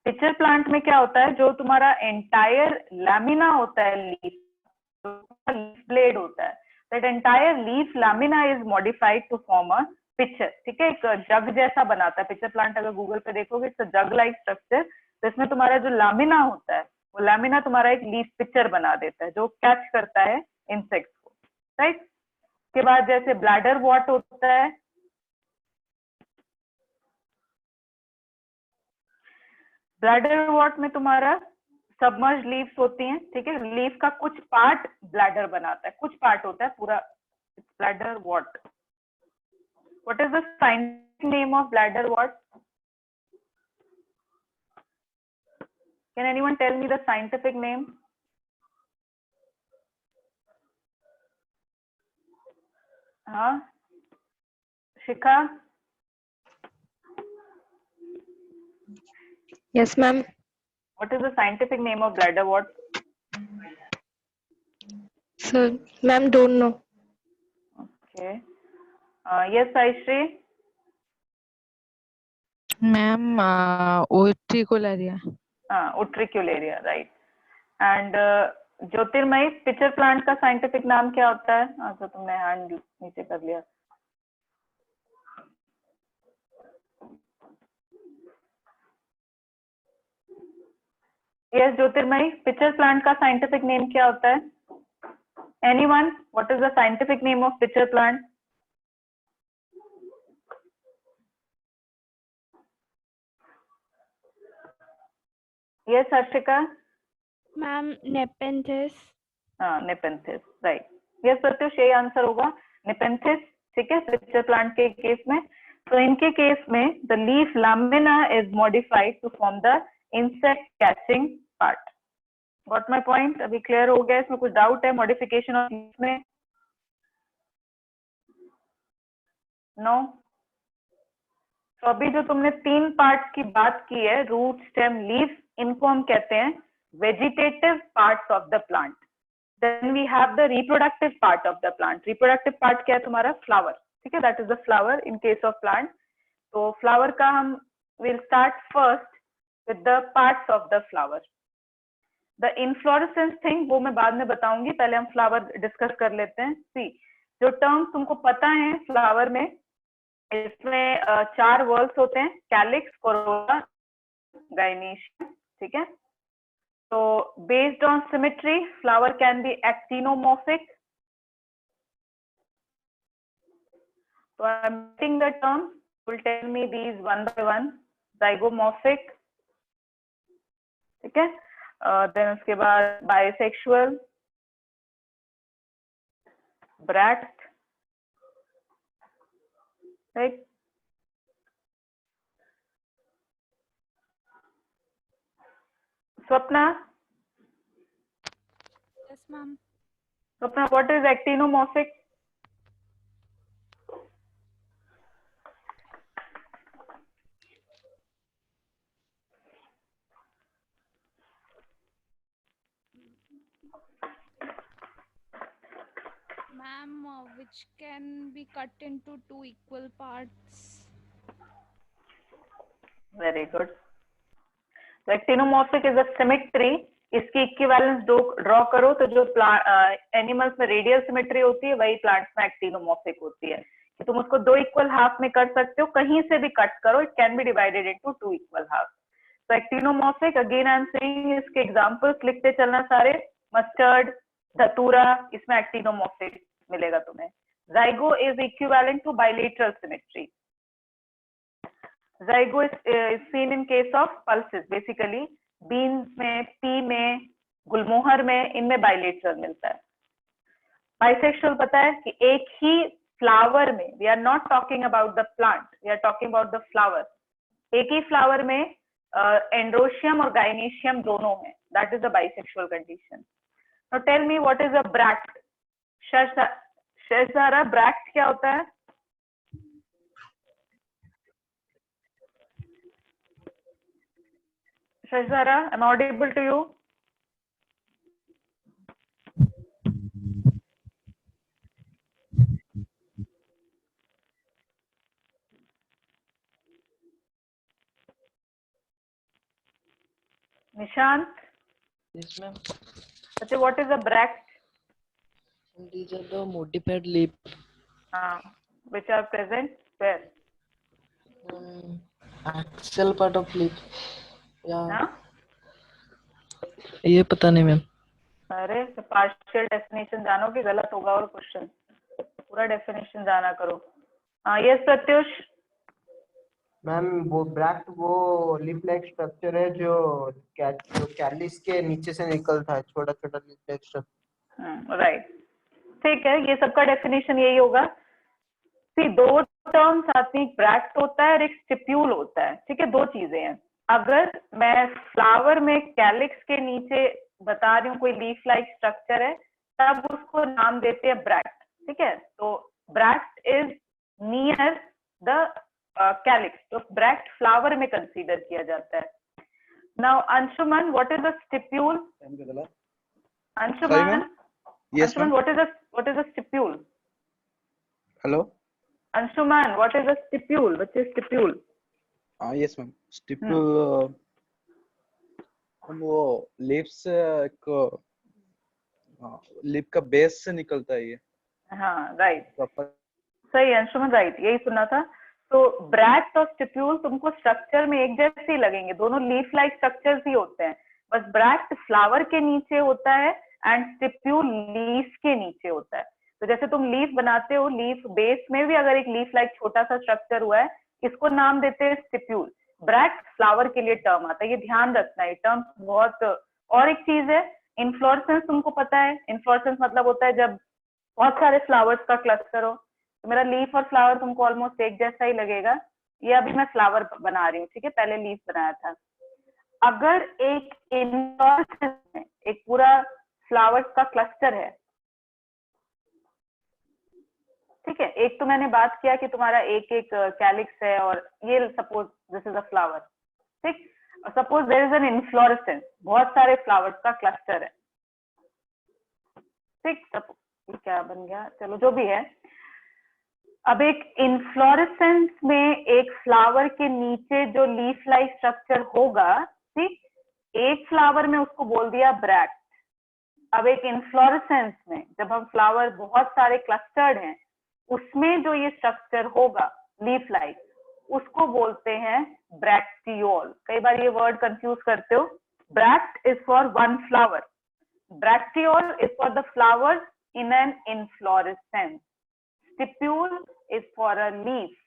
पिक्चर प्लांट में क्या होता है, जो तुम्हारा एंटायर लैमिना होता है, लीफ ब्लेड होता है, that entire leaf lamina is modified to form a pitcher, ठीक है। एक जग जैसा बनाता है पिक्चर प्लांट, अगर गूगल पे देखोगे it's a jug like structure. तो इसमें तुम्हारा जो लैमिना होता है, वो लैमिना तुम्हारा एक लीफ पिक्चर बना देता है, जो कैच करता है इंसेक्ट्स को, राइट। उसके बाद जैसे ब्लैडर वॉट होता है, ब्लैडर वॉट में तुम्हारा सबमर्ज लीव्स होती हैं, ठीक है। लीफ का कुछ पार्ट ब्लैडर बनाता है, कुछ पार्ट होता है, पूरा bladder wort. What is the scientific name of bladder wort? Can anyone tell me the scientific name? हाँ, Shikha? Yes, ma'am. What is the scientific name of bladder wart? Sir, ma'am, don't know. Okay. Yes, Aishri? Ma'am, utricularia. Utricularia, right. And Jyotirmayee, pitcher plant का scientific नाम क्या होता है? तो तुमने hand नीचे कर लिया। यस ज्योतिर्मयी, पिक्चर प्लांट का साइंटिफिक नेम क्या होता है? Anyone, what is the scientific name of pitcher plant? Yes Harshika? Ma'am, Nepenthes. Nepenthes, right. Yes Pratyush, यही आंसर होगा, नेपेंथिस ठीक है, पिक्चर प्लांट के केस में। तो इनके केस में the leaf lamina is modified to form the insect catching part. Got my point? अभी क्लियर हो गया? इसमें कुछ डाउट है मॉडिफिकेशन ऑफ लीफ में? नो? तो अभी जो तुमने 3 पार्ट्स की बात की है, रूट, स्टेम, लीफ, इनको हम कहते हैं vegetative parts of the plant. Then we have the reproductive part of the plant. Reproductive part क्या है तुम्हारा? फ्लावर, ठीक है, that is the flower in case of plant. तो फ्लावर का हम will start first with the parts of the flower. The inflorescence thing वो मैं बाद में बताऊंगी, पहले हम फ्लावर डिस्कस कर लेते हैं। सी, जो टर्म्स तुमको पता है फ्लावर में, इसमें 4 वर्ल्स होते हैं, कैलिक्स, कोरोना, गाइनीशियम, ठीक है। तो based on symmetry flower can be actinomorphic. So I'm writing the terms. Will tell me these one by one. Zygomorphic, ठीक है। Then उसके बाद bisexual, bract, right? Swapna, Yes, ma'am. Swapna, what is actinomorphic? Ma'am, which can be cut into 2 equal parts. Very good. So actinomorphic is a symmetry. इसकी equivalence draw करो तो जो animals में radial symmetry होती है वही प्लांट्स में actinomorphic होती है। कि तुम उसको 2 इक्वल हाफ में कर सकते हो, कहीं से भी कट करो, it can be divided into 2 equal half. तो actinomorphic, again I am saying, इसके एग्जांपल्स लिखते चलना सारे। मस्टर्ड, धतूरा, इसमें एक्टिनोमॉर्फिक मिलेगा तुम्हें। Zygo is equivalent to bilateral symmetry. Zygo is seen in case of pulses, basically beans में, पी में, गुलमोहर में, इनमें बाइलेटरल मिलता है। बाइसेक्सुअल पता है कि एक ही फ्लावर में, we are not talking about the plant, we are talking about the flower. एक ही फ्लावर में एंड्रोशियम और गाइनीशियम दोनों है, that is the bisexual condition. Now tell me what is a bract? Shahzara, bract क्या होता है? Shazara, am I audible to you? Nishant? Yes, ma'am. Okay, what is a bract? These are the modified leaf. Which are present where? Axial part of leaf. Yeah. हाँ? ये पता नहीं ma'am. अरे तो partial definition जानो कि गलत होगा और क्वेश्चन, पूरा डेफिनेशन जाना करो। यस प्रत्युष। मैम वो ब्रैक्ट वो लीफ लाइक स्ट्रक्चर है जो कैलिस के नीचे से निकलता है, छोटा छोटा लीफ लाइक स्ट्रक्चर। राइट, ठीक है, ये सबका डेफिनेशन यही होगा। सी, 2 टर्म्स आती हैं, एक ब्रैक्ट होता है और एक स्टिप्यूल होता है, ठीक है, 2 चीजें हैं। अगर मैं फ्लावर में कैलिक्स के नीचे बता रही हूँ कोई लीफ लाइक स्ट्रक्चर है, तब उसको नाम देते हैं ब्रैक्ट, ठीक है। तो bract is near the calyx, तो ब्रैक्ट फ्लावर में कंसीडर किया जाता है। Now Anshuman, what is the stipule? Anshuman, Yes, Anshuman, ma'am. what is a stipule? Hello. Anshuman, what is a stipule? What is stipule? Yes, ma'am. Stipule हम वो leaf से एक leaf का बेस से निकलता है ये। हाँ, राइट, प्रॉपर सही अंशुमन, राइट, यही सुना था। तो ब्रैक्ट और स्टिप्यूल तुमको स्ट्रक्चर में एक जैसे ही लगेंगे, दोनों लीफ लाइक स्ट्रक्चर्स ही होते हैं, बस ब्रैक्ट फ्लावर के नीचे होता है एंड स्टिप्यूल लीफ के नीचे होता है। तो जैसे तुम लीफ बनाते हो, लीफ बेस में भी अगर एक लीफ लाइक छोटा सा स्ट्रक्चर हुआ है, इसको नाम देते हैं स्टिप्यूल। ब्रैक्ट फ्लावर के लिए टर्म आता है, ये ध्यान रखना है, टर्म बहुत। और एक चीज है, इन्फ्लोरेसेंस तुमको पता है, इन्फ्लोरेसेंस मतलब होता है जब बहुत सारे फ्लावर्स का क्लस्टर हो, तो मेरा लीफ और फ्लावर तुमको ऑलमोस्ट एक जैसा ही लगेगा। ये अभी मैं फ्लावर बना रही हूँ, ठीक है, पहले लीफ बनाया था। अगर एक इनफ्लोरेसेंस में एक पूरा फ्लावर्स का क्लस्टर है, ठीक है, एक तो मैंने बात किया कि तुम्हारा एक एक कैलिक्स है और ये suppose this is a flower, ठीक, suppose there is an inflorescence, बहुत सारे फ्लावर्स का क्लस्टर है, ठीक, ये क्या बन गया, चलो जो भी है। अब एक इनफ्लोरेसेंस में एक फ्लावर के नीचे जो लीफ लाइक स्ट्रक्चर होगा, ठीक, एक फ्लावर में उसको बोल दिया ब्रैक्ट। अब एक इनफ्लोरेसेंस में जब हम फ्लावर बहुत सारे क्लस्टर्ड हैं, उसमें जो ये स्ट्रक्चर होगा लीफ लाइक, उसको बोलते हैं ब्रैक्टियोल। कई बार ये वर्ड कंफ्यूज करते हो। Bract is for one flower, ब्रैक्टियोल is for the flowers in an inflorescence, stipule is for a leaf.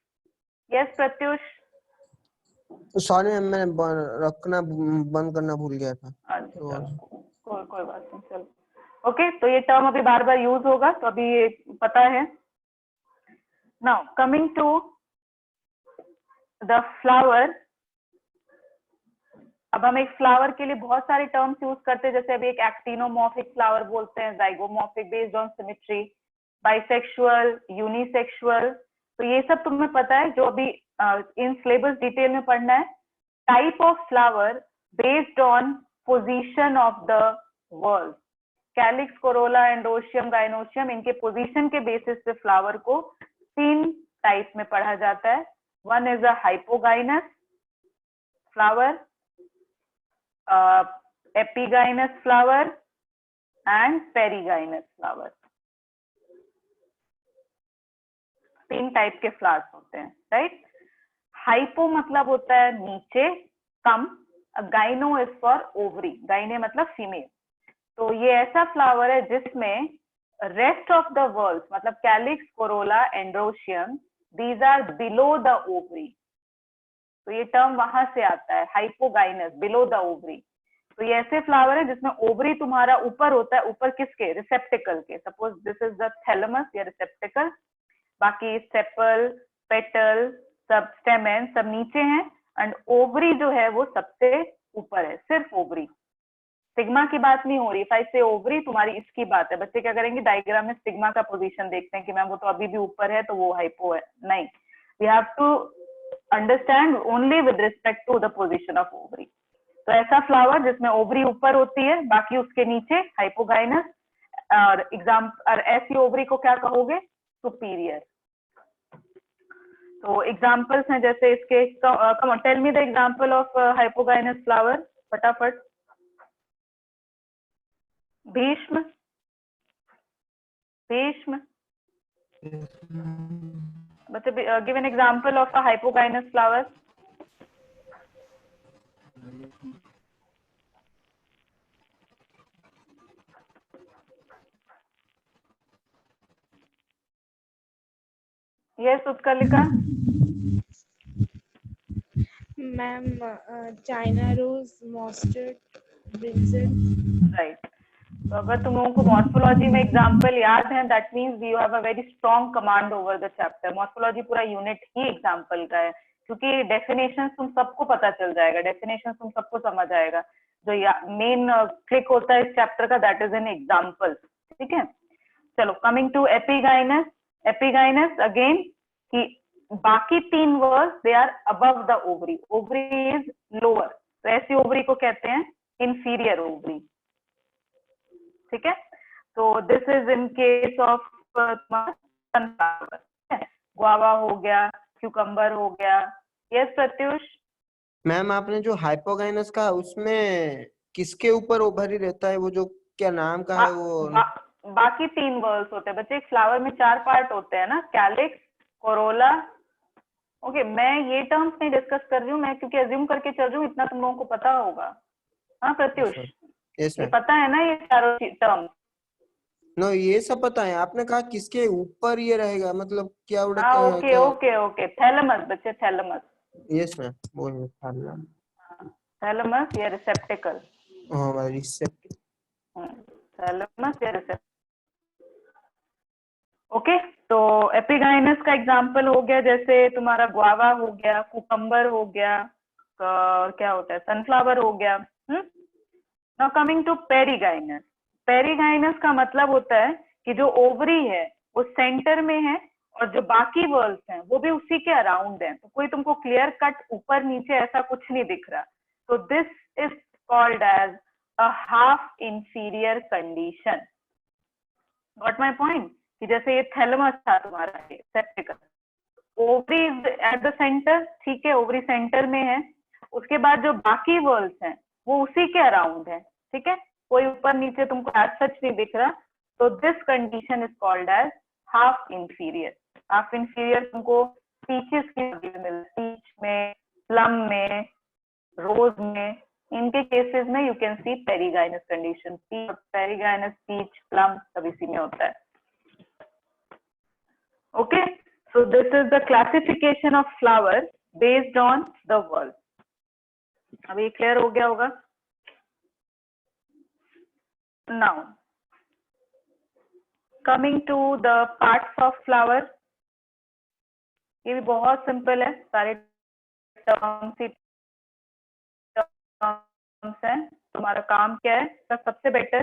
Yes Pratyush? Sorry ma'am, मैं रखना बंद करना भूल गया था। अच्छा, कोई बात नहीं, चलो ओके। तो ये टर्म अभी बार बार यूज होगा, तो अभी ये पता है। Now coming to the flower. अब हम एक फ्लावर के लिए बहुत सारे टर्म्स यूज करते हैं, जैसे अभी एक एक्टिनोमॉर्फिक फ्लावर बोलते हैं, zygomorphic based on symmetry, bisexual, unisexual. तो ये सब तुम्हें पता है, जो अभी इन सिलेबस डिटेल में पढ़ना है। Type of flower based on position of the world, calyx, Corolla, androecium, gynoecium, इनके पोजीशन के बेसिस पे फ्लावर को 3 टाइप में पढ़ा जाता है। One is a hypogynous flower, epigynous flower and perigynous flower. 3 type के फ्लावर्स होते हैं, राइट। हाइपो मतलब होता है नीचे, कम। गाइनो इज फॉर ओवरी, गाइने मतलब फीमेल। तो ये ऐसा फ्लावर है जिसमें रेस्ट ऑफ द वर्ल्ड मतलब calyx, corolla, androecium, these are below the ovary. तो ये टर्म वहां से आता है, हाइपोगाइनस, बिलो द ओवरी। तो ये ऐसे फ्लावर है जिसमें ओवरी तुम्हारा ऊपर होता है। ऊपर किसके? रिसेप्टिकल के। Suppose this is the thalamus या रिसेप्टिकल। बाकी सेपल, पेटल, सब स्टेमेन सब नीचे हैं, एंड ओवरी जो है वो सबसे ऊपर है, सिर्फ ओवरी। स्टिग्मा की बात नहीं हो रही। फाइव से ओवरी तुम्हारी इसकी बात है। बच्चे क्या करेंगे, डायग्राम में स्टिग्मा का पोजीशन देखते हैं कि मैम वो तो अभी भी ऊपर है तो वो हाइपो है। नहीं, we have to understand only with respect to the position of ovary. तो ऐसा फ्लावर जिसमें ओवरी ऊपर होती है, बाकी उसके नीचे हाइपोगाइनस। और एग्जाम्पल ऐसी ओवरी को क्या कहोगे? सुपीरियर। तो एग्जाम्पल्स हैं जैसे इसके, come on tell me the example of hypogynous flower, फटाफट। भीष्म, भीष्म बच्चे, give an example of a hypogynous flower. Yes Utkalika. Ma'am China rose, mustard, brinjal. Right. तो अगर तुम लोगों को मॉर्फोलॉजी में एग्जाम्पल याद है, that means you have a very strong command over the chapter. Morphology पूरा यूनिट ही एग्जाम्पल का है, क्योंकि डेफिनेशन तुम सबको पता चल जाएगा, डेफिनेशन तुम सबको समझ आएगा। जो मेन क्लिक होता है इस चैप्टर का, दैट इज एन एग्जाम्पल। ठीक है, चलो coming to epigynous. Epigynous again कि बाकी 3 whorls they are above the ovary, ovary is lower, तो ऐसी ओवरी को कहते हैं इंफीरियर ओवरी। ठीक है, तो this is in case of sunflower, guava हो गया, क्यूकम्बर हो गया। यस प्रत्युष। मैम आपने जो हाइपोगाइनस कहा उसमें किसके ऊपर ओवरी रहता है? वो जो क्या नाम का है वो? बाकी 3 वर्ल्स होते हैं बच्चे। एक फ्लावर में 4 पार्ट होते हैं ना, कैलिक्स, कोरोला। ओके, मैं ये टर्म्स नहीं डिस्कस कर रही हूँ मैं, क्योंकि अज्यूम करके चल रही हूँ इतना तुम लोगों को पता होगा। हाँ प्रत्युष, यस ये मैम। पता है ना ये चारों टर्म्स? नो, ये सब पता है। आपने कहा किसके ऊपर ये रहेगा, मतलब क्या उड़ा? हाँ ओके ओके ओके, थैलेमस बच्चे, थैलेमस। यस मैम, वो है थैलेमस। थैलेमस या रिसेप्टिकल। हाँ, रिसेप्टिकल। थैलेमस या रिसेप्टिकल। ओके, तो एपिगाइनस का एग्जाम्पल हो गया जैसे तुम्हारा गुआवा हो गया, कुकम्बर हो गया, और क्या होता है, सनफ्लावर हो गया। Now coming to perigynous. Perigynous का मतलब होता है कि जो ओवरी है वो सेंटर में है और जो बाकी वर्ल्स हैं वो भी उसी के अराउंड हैं, तो कोई तुमको क्लियर कट ऊपर नीचे ऐसा कुछ नहीं दिख रहा। तो this is called as a half inferior condition. Got my point? कि जैसे ये थैलेमस था तुम्हारा, सेप्टिकस, ovary is at the centre, ठीक है, ओवरी सेंटर में है, उसके बाद जो बाकी वर्ल्स हैं वो उसी के अराउंड है, ठीक है, कोई ऊपर नीचे तुमको एज सच नहीं दिख रहा। तो this condition is called as half inferior. Half inferior तुमको पीचेस की मिलती, पीच में, प्लम में, रोज में, इनके केसेस में you can see perigynous condition. Perigynous, peach, plum सब इसी में होता है। Okay, so this is the classification of flower based on the whorl. अभी क्लियर हो गया होगा? Now coming to the parts of flower, ये भी बहुत सिंपल है, सारे टर्म्स हैं। तुम्हारा काम क्या है? तो सबसे बेटर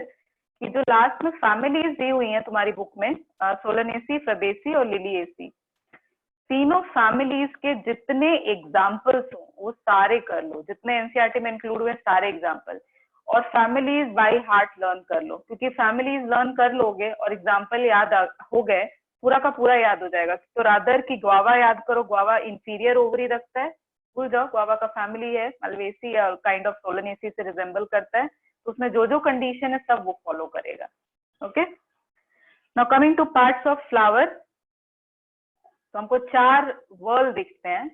कि जो लास्ट में फैमिलीज दी हुई हैं तुम्हारी बुक में, सोलनेसी, फेबेसी और लिलिएसी, तीनों फैमिलीज के जितने एग्जाम्पल्स हो वो सारे कर लो, जितने एनसीईआरटी में इंक्लूड हुए सारे एग्जाम्पल, और फैमिलीज बाय हार्ट लर्न कर लो, क्योंकि फैमिलीज लर्न कर लोगे और एग्जाम्पल याद हो गए, पूरा का पूरा याद हो जाएगा। तो रादर की गुआवा याद करो, गुआवा इंफीरियर ओवरी रखता है, भूल जाओ, गुआवा का फैमिली है मलवेसी या काइंड ऑफ सोलनेसी से रिजेंबल करता है, तो उसमें जो जो कंडीशन है सब वो फॉलो करेगा। Okay, now coming to parts of flower, तो हमको 4 वर्ल दिखते हैं।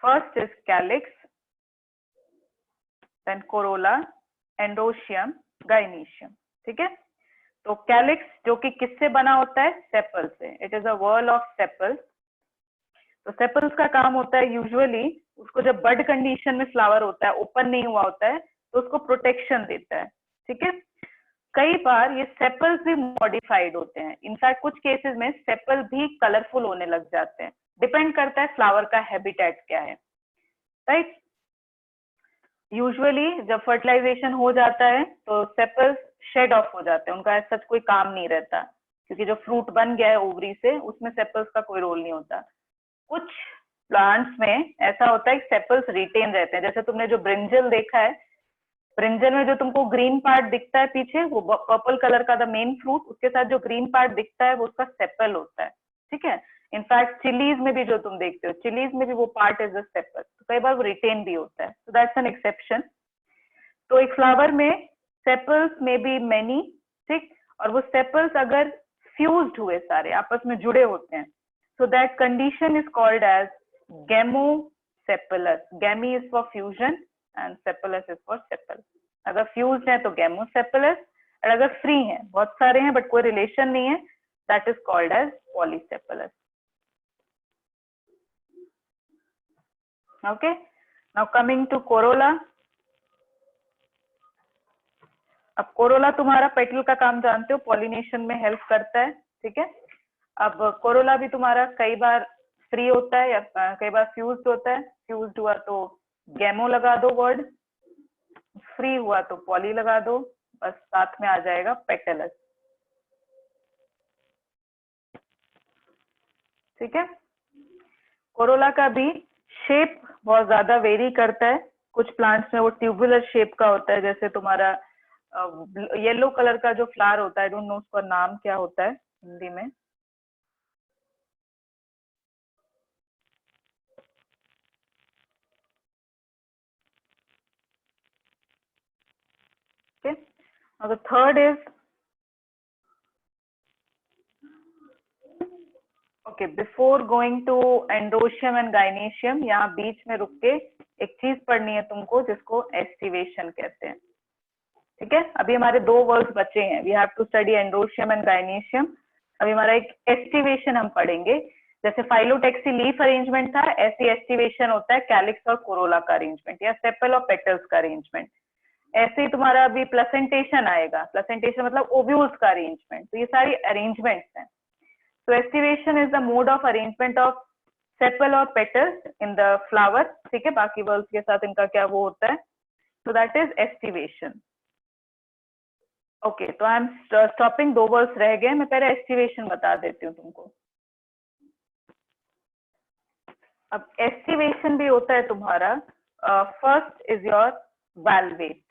First is calyx, then corolla, androecium, gynoecium, ठीक है। तो कैलिक्स जो कि किससे बना होता है? सेपल से। It is a whorl of sepals. तो सेपल्स का काम होता है यूजुअली, उसको जब बड कंडीशन में फ्लावर होता है, ओपन नहीं हुआ होता है, तो उसको प्रोटेक्शन देता है, ठीक है। कई बार ये सेपल्स भी मॉडिफाइड होते हैं, इनफैक्ट कुछ केसेस में सेपल भी कलरफुल होने लग जाते हैं, डिपेंड करता है फ्लावर का हैबिटेट क्या है, राइट। यूजुअली जब फर्टिलाइजेशन हो जाता है तो सेपल्स शेड ऑफ हो जाते हैं, उनका ऐसा कोई काम नहीं रहता, क्योंकि जो फ्रूट बन गया है ओवरी से उसमें सेपल्स का कोई रोल नहीं होता। कुछ प्लांट्स में ऐसा होता है कि सेपल्स रिटेन रहते हैं, जैसे तुमने जो ब्रिंजल देखा है, ब्रिंजल में जो तुमको ग्रीन पार्ट दिखता है पीछे, वो पर्पल कलर का द मेन फ्रूट, उसके साथ जो ग्रीन पार्ट दिखता है वो उसका सेपल होता है, ठीक है। इनफैक्ट चिलीज में भी जो तुम देखते हो, चिलीज में भी वो पार्ट इज द सेपल, तो कई बार वो रिटेन भी होता है, so that's an exception। तो एक फ्लावर में सेपल्स में बी मेनी, ठीक, और वो सेपल्स अगर फ्यूज्ड हुए, सारे आपस में जुड़े होते हैं, so that condition is called as gamosepalous। gamy is for fusion and sepalous is for sepal। अगर फ्यूज्ड है तो gamosepalous, और अगर फ्री है, बहुत सारे हैं बट कोई रिलेशन नहीं है, that is called as polysepalous। Okay, now coming to corolla। अब कोरोला तुम्हारा पेटल का काम जानते हो, पॉलिनेशन में हेल्प करता है, ठीक है। अब कोरोला भी तुम्हारा कई बार फ्री होता है या कई बार फ्यूज्ड होता है। फ्यूज्ड हुआ तो गैमो लगा दो वर्ड, फ्री हुआ तो पॉली लगा दो, बस साथ में आ जाएगा पेटलस, ठीक है। कोरोला का भी शेप बहुत ज्यादा वेरी करता है, कुछ प्लांट्स में वो ट्यूबुलर शेप का होता है, जैसे तुम्हारा येलो कलर का जो फ्लावर होता है, आई डोंट नो उसका नाम क्या होता है हिंदी में, okay। Now the third is, okay, before going to androecium and gynoecium, यहाँ बीच में रुक के एक चीज पढ़नी है तुमको जिसको एस्टिवेशन कहते हैं, ठीक है। अभी हमारे 2 वर्ड्स बचे हैं, we have to study androecium and gynoecium. अभी हमारा एक एस्टिवेशन हम पढ़ेंगे, जैसे फाइलोटेक्सी लीफ अरेंजमेंट था, ऐसी एस्टिवेशन होता है कैलिक्स और कोरोला का अरेंजमेंट, या सेपल और पेटल्स का अरेंजमेंट। ऐसे ही तुम्हारा अभी प्लेसेंटेशन आएगा, प्लेसेंटेशन मतलब ओव्यूल्स का अरेंजमेंट, तो ये सारी अरेंजमेंट्स हैं। So estivation is the mode of arrangement of sepal or petals in the flower. ठीक है, बाकी वर्ड्स के साथ इनका क्या वो होता है. So that is estivation. Okay, तो आई एम स्टॉपिंग. 2 वर्ड्स रह गए, मैं पहले estivation बता देती हूँ तुमको. अब estivation भी होता है तुम्हारा. First is your valvate.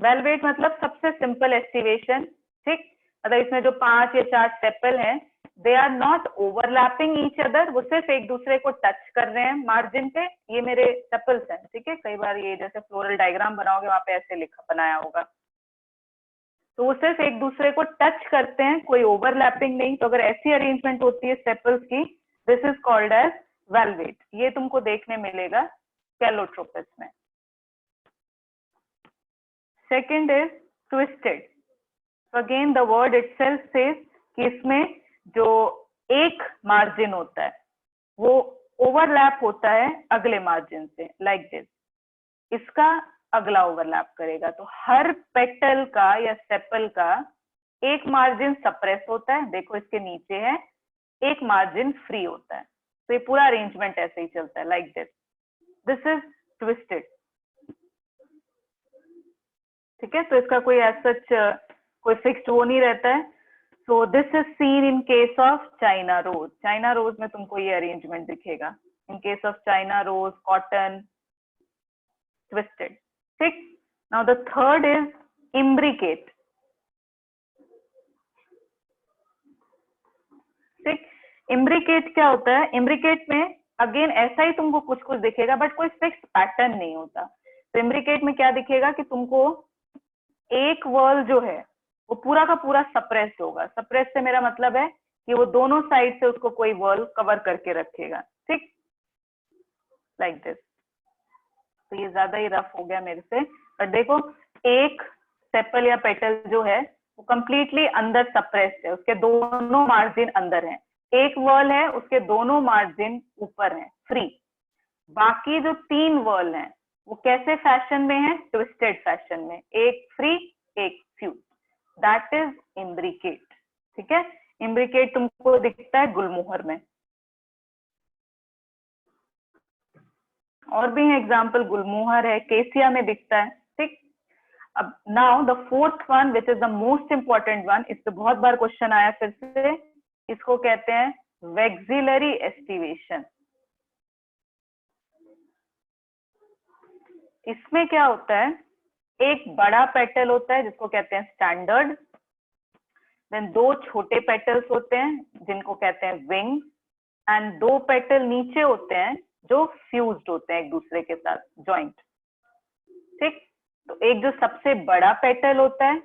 Velvet मतलब सबसे सिंपल एस्टिवेशन. ठीक, मतलब इसमें जो 5 या 4 सेपल हैं, they are not overlapping each other. वो सिर्फ एक दूसरे को टच कर रहे हैं मार्जिन पे. ये मेरे सेपल्स हैं. ठीक है, कई बार ये जैसे फ्लोरल डायग्राम बनाओगे वहां पे ऐसे लिखा बनाया होगा. तो वो सिर्फ एक दूसरे को टच करते हैं, कोई ओवरलैपिंग नहीं. तो अगर ऐसी अरेंजमेंट होती है सेपल्स की, this is called as valvate. ये तुमको देखने मिलेगा कैलोट्रोपिस में. Second is twisted. So again the word itself says कि इसमें जो एक मार्जिन होता है वो ओवरलैप होता है अगले मार्जिन से, लाइक दिस. इसका अगला ओवरलैप करेगा. तो हर पेटल का या सेपल का एक मार्जिन सप्रेस होता है. देखो इसके नीचे है, एक मार्जिन फ्री होता है. तो ये पूरा अरेंजमेंट ऐसे ही चलता है, like this. This is twisted. ठीक है, तो इसका कोई एज सच कोई फिक्स्ड वो नहीं रहता है. So this is seen in case of China rose. China rose में तुमको ये अरेंजमेंट दिखेगा. In case of China rose, cotton, twisted. ठीक, now the third is imbricate. ठीक, इम्ब्रिकेट क्या होता है? इम्ब्रिकेट में अगेन ऐसा ही तुमको कुछ कुछ दिखेगा, बट कोई फिक्स पैटर्न नहीं होता. तो इम्ब्रिकेट में क्या दिखेगा कि तुमको एक वर्ल जो है वो पूरा का पूरा सप्रेस्ड होगा. सप्रेस से मेरा मतलब है कि वो दोनों साइड से उसको कोई वर्ल कवर करके रखेगा. ठीक, लाइक दिस. तो ये ज्यादा ही रफ हो गया मेरे से, पर देखो एक सेपल या पेटल जो है वो कंप्लीटली अंदर सप्रेस्ड है. उसके दोनों मार्जिन अंदर हैं. एक वर्ल है, उसके दोनों मार्जिन ऊपर हैं, फ्री. बाकी जो 3 वर्ल हैं वो कैसे फैशन में है? ट्विस्टेड फैशन में. एक फ्री, एक फ्यूज. That is imbricate. ठीक है, इम्ब्रिकेट तुमको दिखता है गुलमोहर में. और भी है एग्जाम्पल, गुलमोहर है, केसिया में दिखता है. ठीक, अब now the fourth one which is the most important one. इस पे बहुत बार क्वेश्चन आया फिर से. इसको कहते हैं वेक्सिलरी एस्टिवेशन. इसमें क्या होता है? एक बड़ा पेटल होता है जिसको कहते हैं स्टैंडर्ड. देन 2 छोटे पेटल्स होते हैं जिनको कहते हैं विंग. एंड 2 पेटल नीचे होते हैं जो फ्यूज्ड होते हैं एक दूसरे के साथ, जॉइंट. ठीक, तो एक जो सबसे बड़ा पेटल होता है,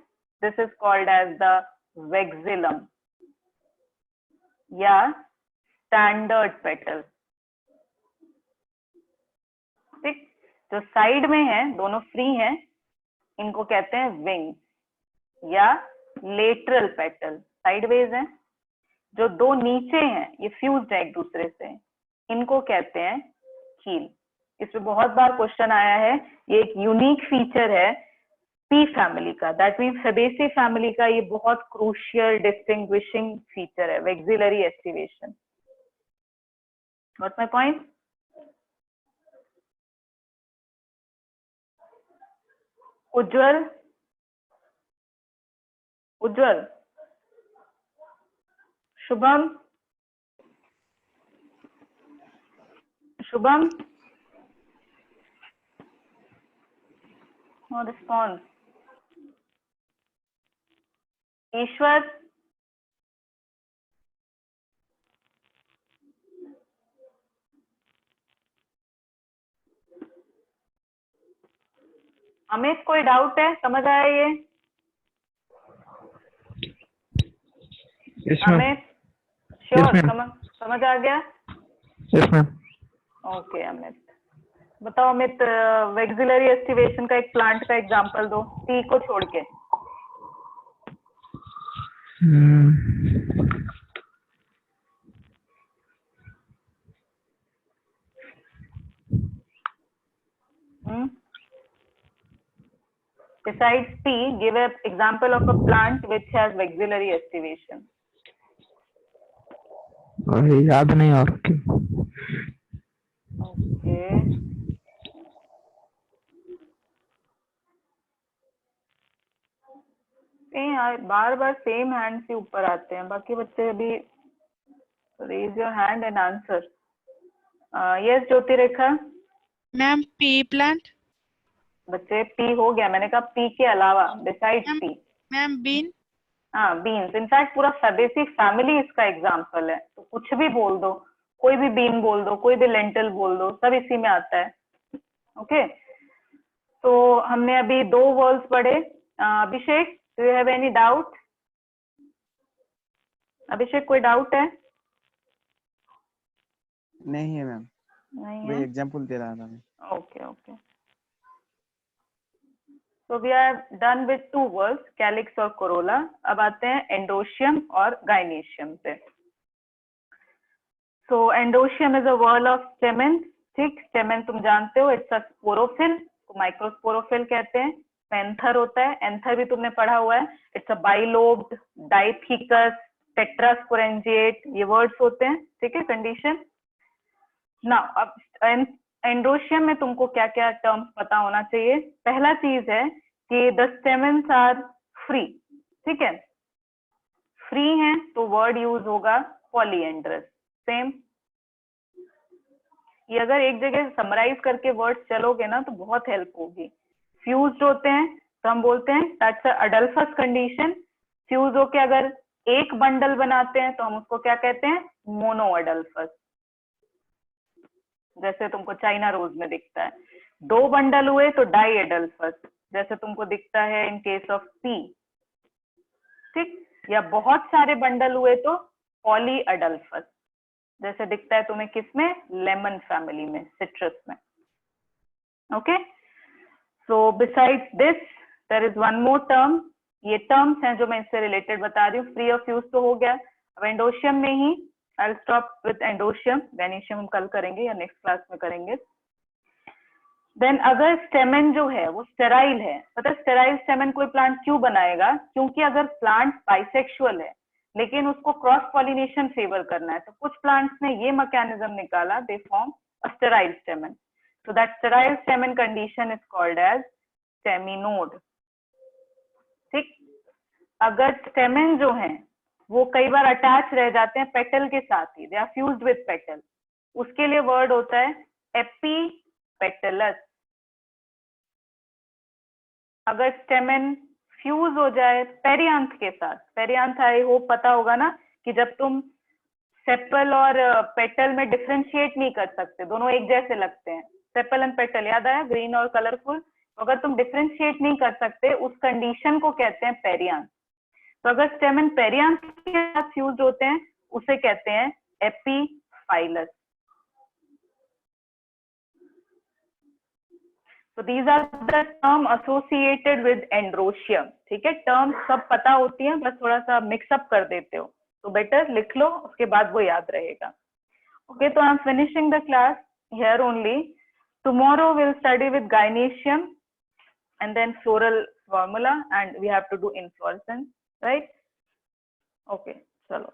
this is called as the vexillum या स्टैंडर्ड पेटल. ठीक, जो साइड में है, दोनों फ्री हैं, इनको कहते हैं विंग या लेटरल पेटल. साइडवेज हैं. जो 2 नीचे हैं ये फ्यूज्ड है एक दूसरे से, इनको कहते हैं कील. इस पे बहुत बार क्वेश्चन आया है. ये एक यूनिक फीचर है पी फैमिली का. दैट मीन्स फेबेसी फैमिली का ये बहुत क्रूशियल डिस्टिंग्विशिंग फीचर है, vexillary aestivation. What's my point? Ujjwal, Ujjwal, Shubham, Shubham, no response. Ishwar, Amit, कोई डाउट है? समझ आया ये? अमित, श्योर? समझ आ गया? Yes ma'am. ओके अमित, बताओ अमित, वेक्सिलरी एस्टिवेशन का एक प्लांट का एग्जांपल दो, टी को छोड़ के. besides P, give an example of a plant which has maxillary estivation. याद नहीं और क्या। Okay. बार बार सेम हैंड से ऊपर आते हैं, बाकी बच्चे अभी raise your hand and answer. Yes Jyoti Rekha. Ma'am pea plant. बच्चे पी हो गया, मैंने कहा पी के अलावा बिसाइड्स पी। Ma'am bean. हाँ बीन्स, इनफैक्ट पूरा बेसिक फैमिली इसका एग्जाम्पल है, तो कुछ भी बोल दो, कोई भी बीन बोल दो, कोई भी लेंटल बोल दो, सब इसी में आता है। ओके तो हमने अभी 2 वर्ड्स पढ़े। Abhishek, do you have any doubt? Abhishek कोई डाउट है? नहीं है मैम, नहीं वही है। एग्जांपल दे रहा था मैं। Okay okay, so we are done with 2 words, calyx और कोरोला। अब आते हैं एंडोशियम और गाइनेशियम पे। so androecium is a word of stamen. ठीक, स्टेमेन तुम जानते हो, इट्स अ स्पोरोफिल, माइक्रोस्पोरोफिल कहते हैं। एंथर होता है, एंथर भी तुमने पढ़ा हुआ है, इट्स अ बाइलोब्ड, डाइफिकस, टेट्रास्पोरेंजिएट, ये वर्ड्स होते हैं। ठीक है, कंडीशन। नाउ अब एंडोशियम में तुमको क्या क्या टर्म्स पता होना चाहिए। पहला चीज है कि द स्टेमेन्स आर फ्री। ठीक है, फ्री हैं तो वर्ड यूज होगा पॉलीएंड्रस। सेम, ये अगर एक जगह समराइज करके वर्ड चलोगे ना तो बहुत हेल्प होगी। फ्यूज्ड होते हैं तो हम बोलते हैं दैट्स अ अडल्फस कंडीशन। फ्यूज होके अगर एक बंडल बनाते हैं तो हम उसको क्या कहते हैं? मोनो अडल्फस। जैसे तुमको चाइना रोज में दिखता है। 2 बंडल हुए तो डाई एडल्फस, जैसे तुमको दिखता है इन केस ऑफ पी। ठीक, या बहुत सारे बंडल हुए तो पॉली अडल्फस, जैसे दिखता है तुम्हें किसमें? लेमन फैमिली में, सिट्रस में। Okay, so besides this there is one more term. ये टर्म्स हैं जो मैं इससे रिलेटेड बता रही हूँ। फ्री ऑफ यूज तो हो गया। अब एंडोशियम में ही I'll stop with androecium, gynoecium हम कल करेंगे या नेक्स्ट क्लास में करेंगे। देन अगर स्टेमेन जो है वो स्टेराइल है, पता है स्टेराइल स्टेमेन कोई प्लांट क्यों बनाएगा? क्योंकि अगर प्लांट बाइसेक्सुअल है लेकिन उसको क्रॉस पॉलिनेशन फेवर करना है, तो कुछ प्लांट्स ने ये मैकेनिज्म निकाला, they form a sterile stamen. So that sterile stamen condition is called as staminode. ठीक, अगर स्टेमेन जो है वो कई बार अटैच रह जाते हैं पेटल के साथ ही, they are fused with petal, उसके लिए वर्ड होता है एपीपेटलस। अगर स्टेमेन फ्यूज हो जाए पेरियांथ के साथ, पेरियांथ आई होप पता होगा ना कि जब तुम सेपल और पेटल में डिफरेंशिएट नहीं कर सकते, दोनों एक जैसे लगते हैं, सेपल एंड पेटल, याद आया? ग्रीन और कलरफुल। अगर तुम डिफरेंशिएट नहीं कर सकते उस कंडीशन को कहते हैं पेरियांथ। तो अगर स्टेमेन पेरियांथ के साथ फ्यूज होते हैं उसे कहते हैं epiphyllous. So these are the term associated with androecium. ठीक है, टर्म्स सब पता होती हैं, बस थोड़ा सा मिक्सअप कर देते हो, तो बेटर लिख लो, उसके बाद वो याद रहेगा। ओके, तो I am finishing the class here only. Tomorrow will study with gynoecium and then floral formula, and we have to do inflorescence, right? Okay, chalo.